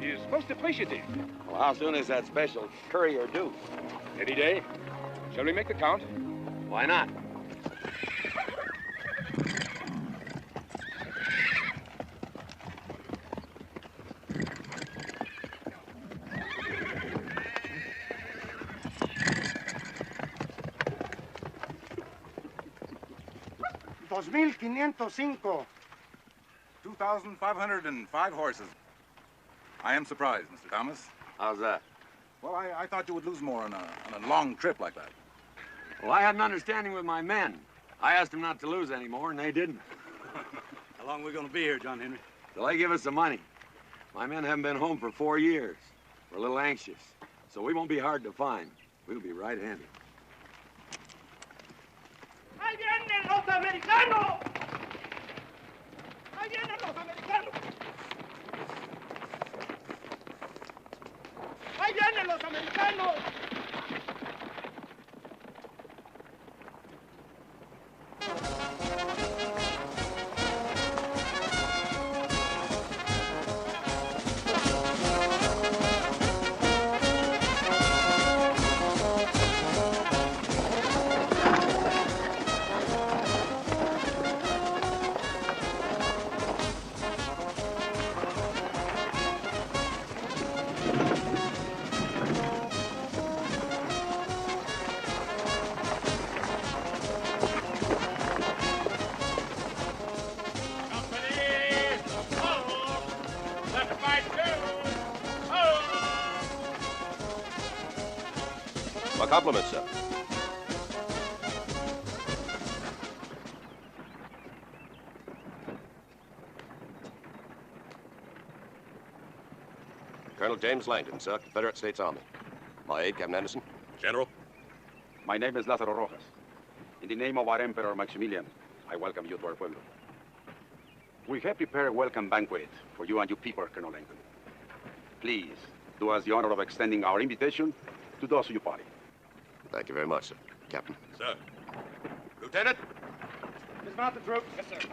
J: He is most appreciative.
D: Well, how soon is that special courier due?
J: Any day. Shall we make the count?
D: Why not?
A: $2,505.
J: 2,505 horses. I am surprised, Mr. Thomas.
D: How's that?
J: Well, I thought you would lose more on a long trip like that.
D: Well, I had an understanding with my men. I asked them not to lose any more, and they didn't.
P: How long are we going to be here, John Henry?
D: Till they give us the money. My men haven't been home for 4 years. We're a little anxious, so we won't be hard to find. We'll be right-handed.
I: ¡Ahí vienen los americanos! ¡Ahí vienen los americanos! ¡Ahí vienen los americanos!
R: My compliments, sir. Colonel James Langdon, sir, Confederate States Army. My aide, Captain Anderson.
A: General, my name is Lázaro Rojas. In the name of our Emperor Maximilian, I welcome you to our pueblo. We have prepared a welcome banquet for you and your people, Colonel Langdon. Please do us the honor of extending our invitation to those of your party.
R: Thank you very much, sir. Captain.
A: Sir.
R: Lieutenant.
I: Dismount the troops. Yes, sir.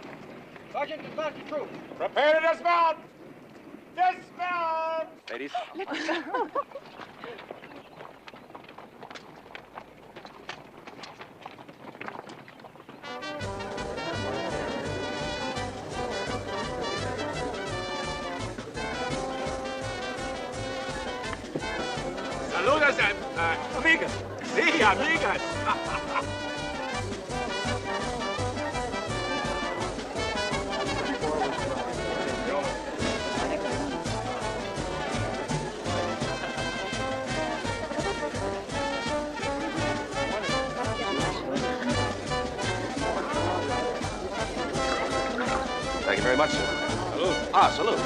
S: Sergeant, dismount the troops.
I: Prepare to dismount! Dismount!
A: Ladies.
Q: Let's go.
L: Saludos, amigas. Sí, amigas.
R: Thank you very much, sir.
L: Salud.
R: Ah, salute.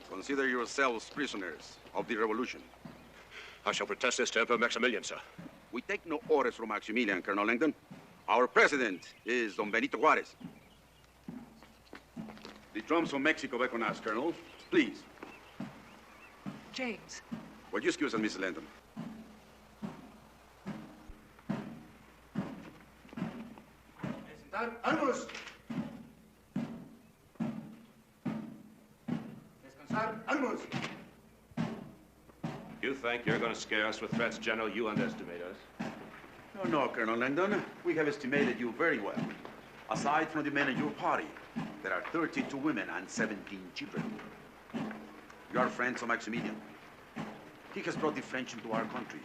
A: Consider yourselves prisoners of the revolution.
R: I shall protest this to Emperor Maximilian, sir.
A: We take no orders from Maximilian, Colonel Langdon. Our president is Don Benito Juarez. The drums from Mexico beckon us, Colonel. Please.
Q: James.
A: Will you excuse us, Mrs. Langdon?
I: ¡Armas! Descansar. ¡Armas!
R: You think you're going to scare us with threats, General? You underestimate us.
A: No, Colonel Langdon. We have estimated you very well. Aside from the men in your party, there are 32 women and 17 children. You are friends of Maximilian. He has brought the French into our country,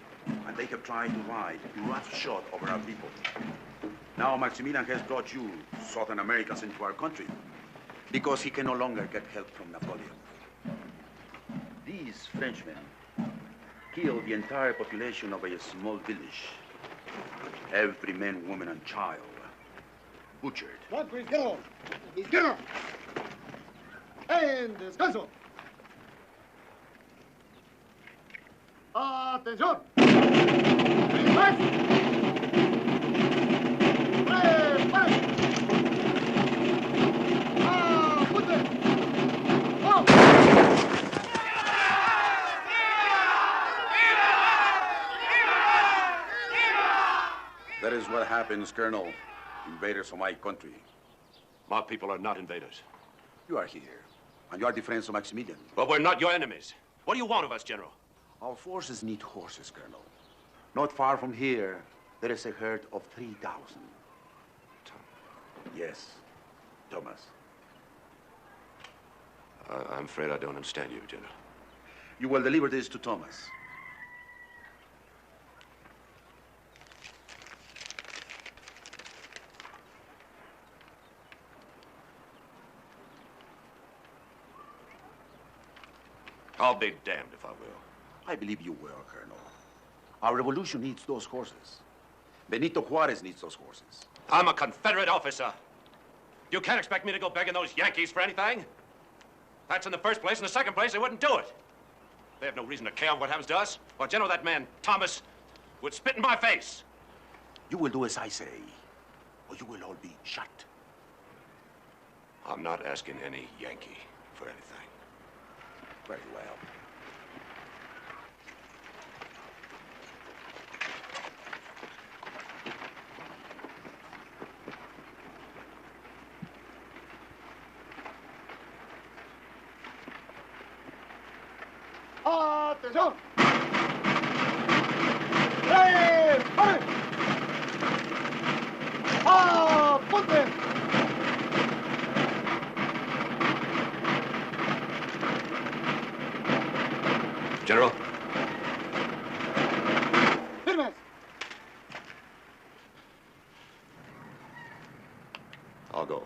A: and they have tried to ride roughshod over our people. Now Maximilian has brought you, Southern Americans, into our country because he can no longer get help from Napoleon. These Frenchmen killed the entire population of a small village. Every man, woman, and child butchered.
I: Izquierdo. Izquierdo. En descanso. Atención.
A: That is what happens, Colonel. Invaders of my country.
R: My people are not invaders.
A: You are here, and you are the friends of Maximilian.
R: But we're not your enemies. What do you want of us, General?
A: Our forces need horses, Colonel. Not far from here, there is a herd of 3,000. Yes, Thomas.
U: I'm afraid I don't understand you, General.
A: You will deliver this to Thomas.
U: I'll be damned if I will.
A: I believe you will, Colonel. Our revolution needs those horses. Benito Juarez needs those horses.
L: I'm a Confederate officer. You can't expect me to go begging those Yankees for anything. That's in the first place. In the second place, they wouldn't do it. They have no reason to care what happens to us. Well, General, that man, Thomas, would spit in my face.
A: You will do as I say, or you will all be shot.
U: I'm not asking any Yankee for anything.
A: Very well.
I: ¡Atención! ¡Eh! ¡Pare! ¡Apunte!
U: General?
I: ¡Firmes!
U: I'll go.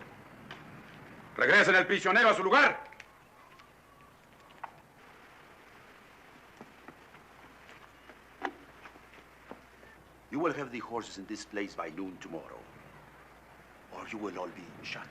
A: Regresen el prisionero a su lugar. You will have the horses in this place by noon tomorrow, or you will all be shot.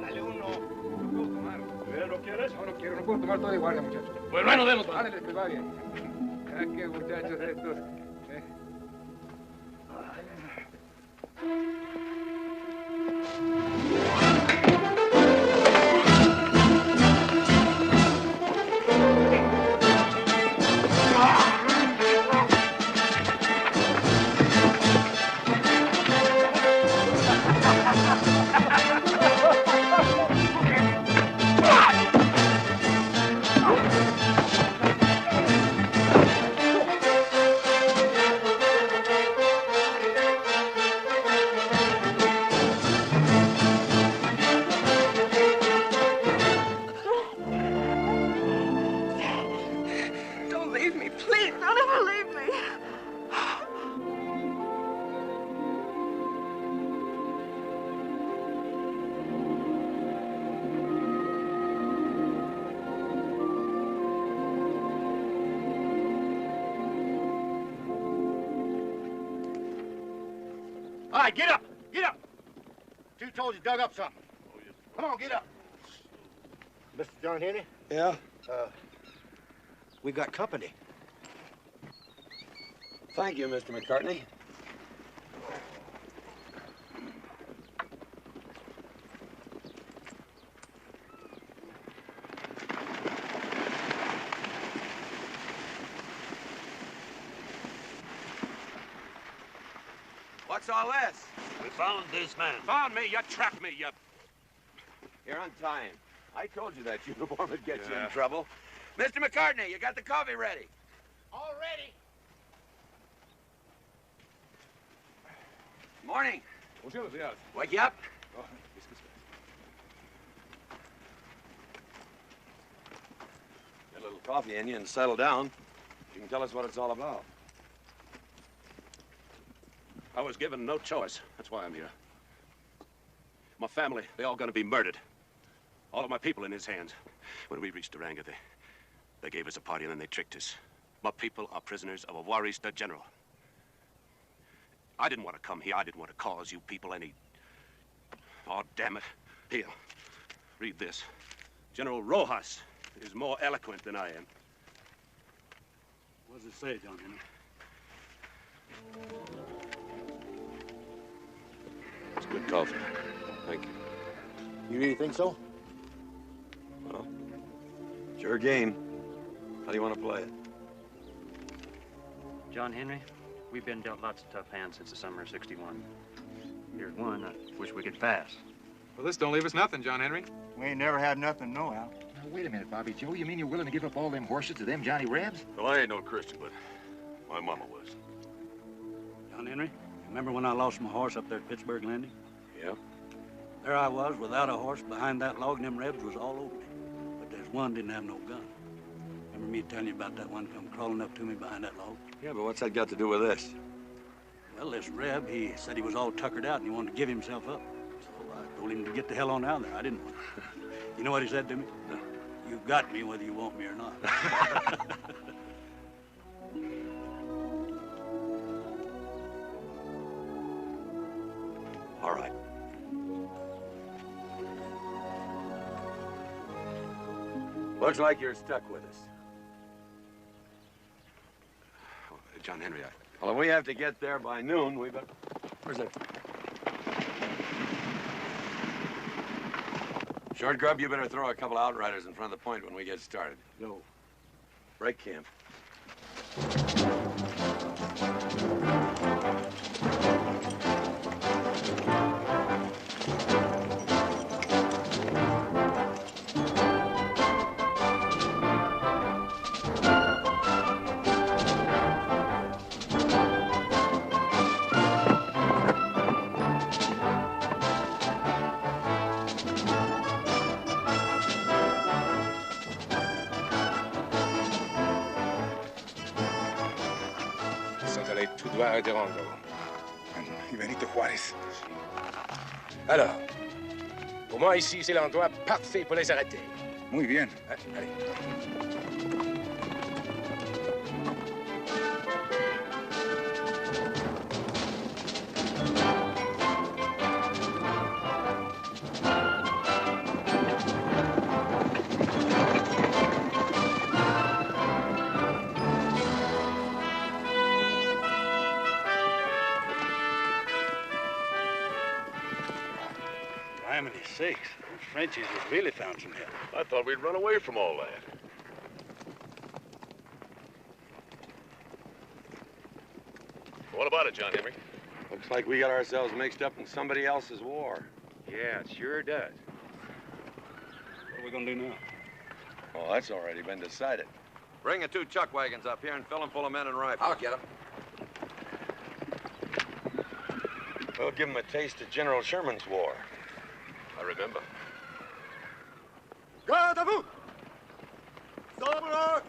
N: Dale uno. No puedo tomar. ¿No quieres? No, no quiero. No puedo tomar todo igual, muchachos.
I: Pues bueno, demos.
N: Ándale, pues va bien. Ya que muchachos estos.
B: Don't leave me, please. Don't ever leave me.
K: All right, get up. Get up. Two told you dug up something. Come on, get up. Mr. John Henry?
D: Yeah?
K: We got company.
D: Thank you, Mr. McCartney.
A: What's all this?
H: We found this man.
L: Found me, you trapped me, you...
A: You're on time. I told you that uniform would get you in trouble. Mr. McCartney, you got the coffee ready?
K: All ready.
A: Morning.
N: Buenos días.
A: Wake you up?
N: Oh, disculpe.
D: little coffee in you and settle down, you can tell us what it's all about.
L: I was given no choice. That's why I'm here. My family, they all gonna be murdered. All of my people in his hands. When we reached Durango, they gave us a party and then they tricked us. My people are prisoners of a Warista general. I didn't want to come here. I didn't want to cause you people any... Oh, damn it. Here, read this. General Rojas is more eloquent than I am.
P: What does it say, John Henry?
L: It's good coffee. Thank you.
I: You really think so?
D: Well, it's your game. How do you want to play it?
O: John Henry, we've been dealt lots of tough hands since the summer of '61. Here's one I wish we could pass.
E: Well, this don't leave us nothing, John Henry.
V: We ain't never had nothing, no, Al.
J: Now, wait a minute, Bobby Joe. You mean you're willing to give up all them horses to them Johnny Rebs?
I: Well, I ain't no Christian, but my mama was.
P: John Henry, remember when I lost my horse up there at Pittsburgh Landing?
I: Yeah?
P: There I was without a horse behind that log, and them Rebs was all over me. But there's one didn't have no gun. Remember me telling you about that one come crawling up to me behind that log?
D: Yeah, but what's that got to do with this?
P: Well, this Reb, he said he was all tuckered out and he wanted to give himself up. So I told him to get the hell on out of there. I didn't want to. You know what he said to me?
D: No.
P: You've got me whether you want me or not.
D: All right. Looks like you're stuck with us.
L: John Henry,
D: Well, if we have to get there by noon, we better... Where's that? Short Grub, you better throw a couple outriders in front of the point when we get started.
P: No.
D: Break camp.
J: Tout droit à Durango. Y Benito Juárez. Alors, pour moi, ici, c'est l'endroit parfait pour les arrêter. Muy bien. Allez.
P: Sakes, those Frenchies have really found some help.
I: I thought we'd run away from all that. What about it, John Henry?
D: Looks like we got ourselves mixed up in somebody else's war.
J: Yeah, it sure does.
P: What are we gonna do now?
D: Oh, that's already been decided. Bring the 2 chuck wagons up here and fill them full of men and rifles.
U: I'll get them.
D: We'll give them a taste of General Sherman's war.
I: I remember.
V: Garde à vous! Sobre!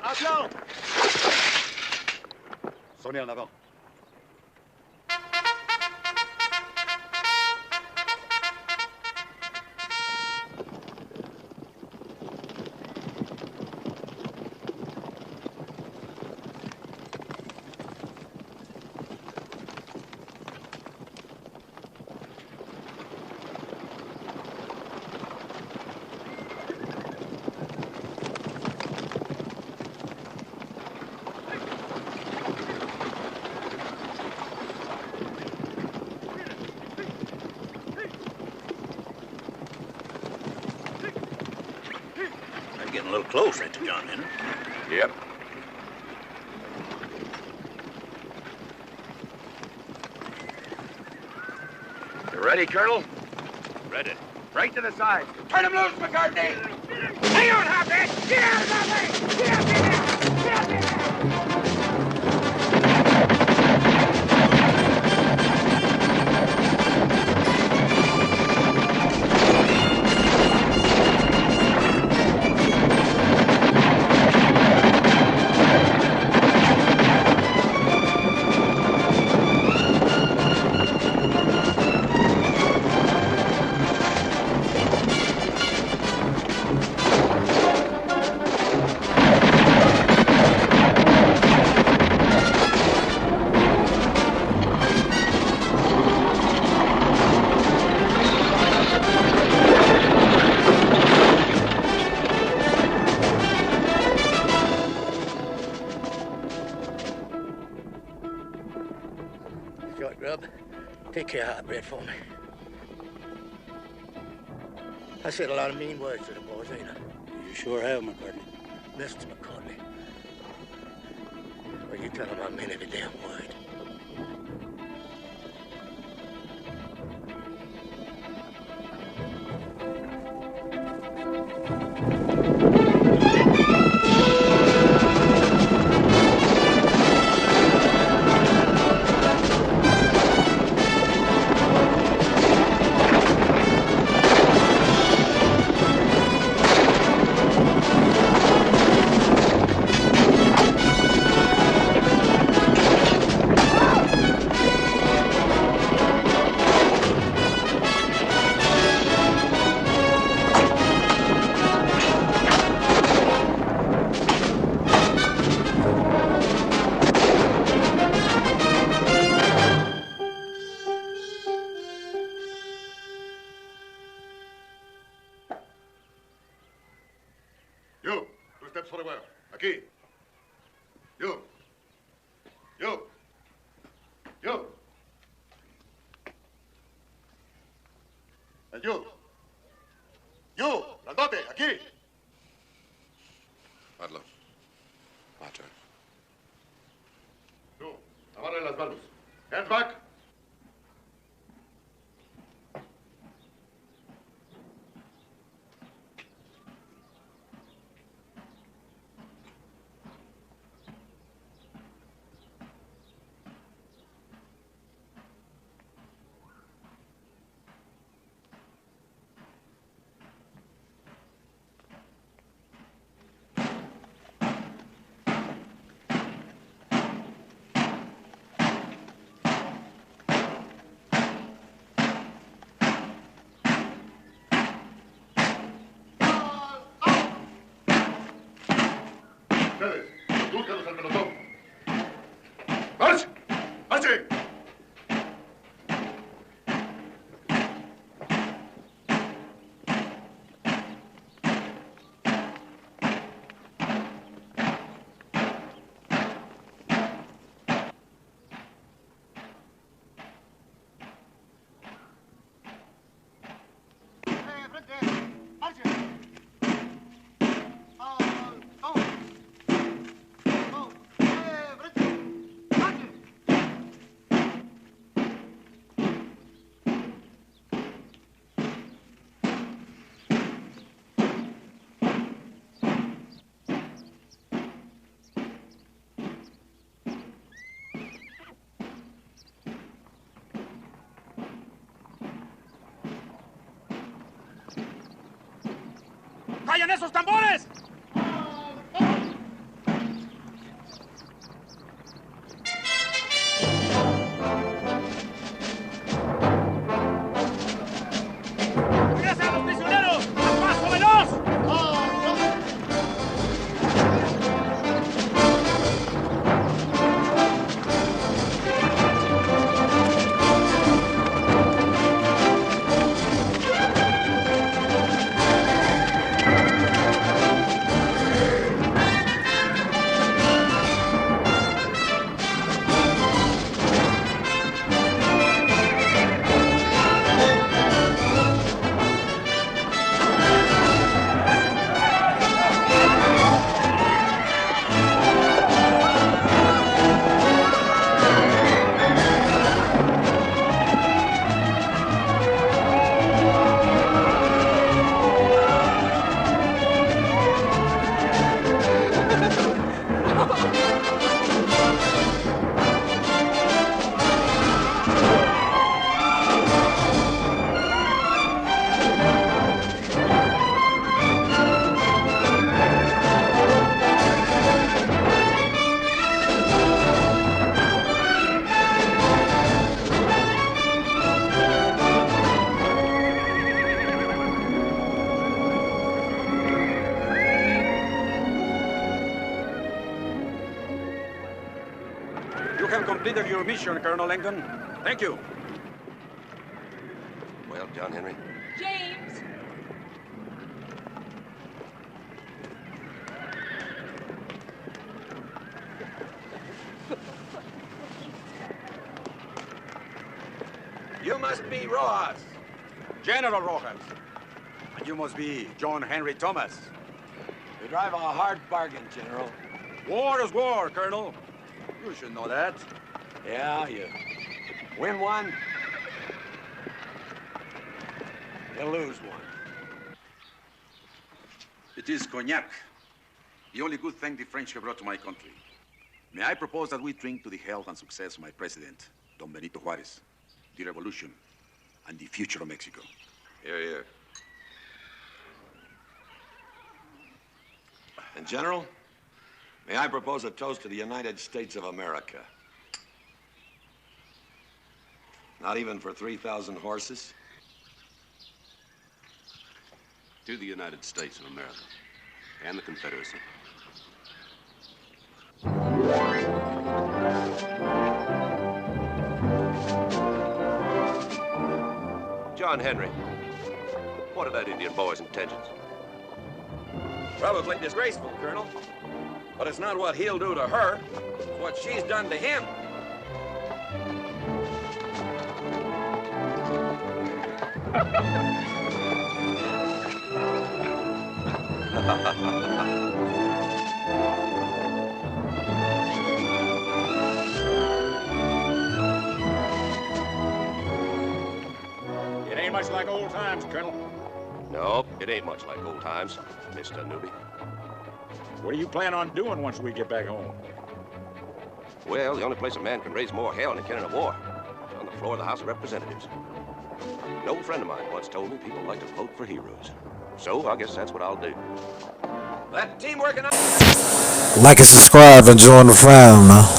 V: Attention!
P: Sonnez en avant.
H: Getting a little close, ain't you, John Henry?
I: Yep.
D: You ready, Colonel?
L: Ready.
D: Right to the side. Turn him loose, McCartney!
V: Hang on, Hoppy! Get out of that way! Get out there! Get out there!
K: short grub. Take care of hot bread for me. I said a lot of mean words to the boys, ain't I?
P: You sure have, McCartney.
K: Mr. McCartney. Well, you tell him I meant every damn word.
I: You, 2 steps forward. Aquí. You. You. You. And you. You, grandote, aquí.
M: Adler. My turn.
I: Tú, amarre las manos. Hands back. Ustedes, búscalos al pelotón. ¡March! ¡Marchen!
V: ¡Callen esos tambores! ¡Regresen a los prisioneros! ¡A paso veloz!
H: You have completed your mission, Colonel Langdon. Thank you.
M: Well, John Henry?
B: James!
D: You must be Rojas.
A: General Rojas. And you must be John Henry Thomas.
D: You drive a hard bargain, General.
A: War is war, Colonel. You should know that.
D: Yeah, you win one, you lose one.
A: It is cognac. The only good thing the French have brought to my country. May I propose that we drink to the health and success of my president, Don Benito Juarez, the revolution, and the future of Mexico.
D: Here, here. And General, may I propose a toast to the United States of America? Not even for 3,000 horses?
F: To the United States of America and the Confederacy.
L: John Henry, what are that Indian boy's intentions?
D: Probably disgraceful, Colonel. But it's not what he'll do to her, it's what she's done to him.
J: It ain't much like old times, Colonel.
L: No, it ain't much like old times, Mr. Newby.
J: What do you plan on doing once we get back home?
L: Well, the only place a man can raise more hell than he can in a war is on the floor of the House of Representatives. An old friend of mine once told me people like to vote for heroes. So I guess that's what I'll do.
D: That teamwork and
G: Like and subscribe and join the fam, man.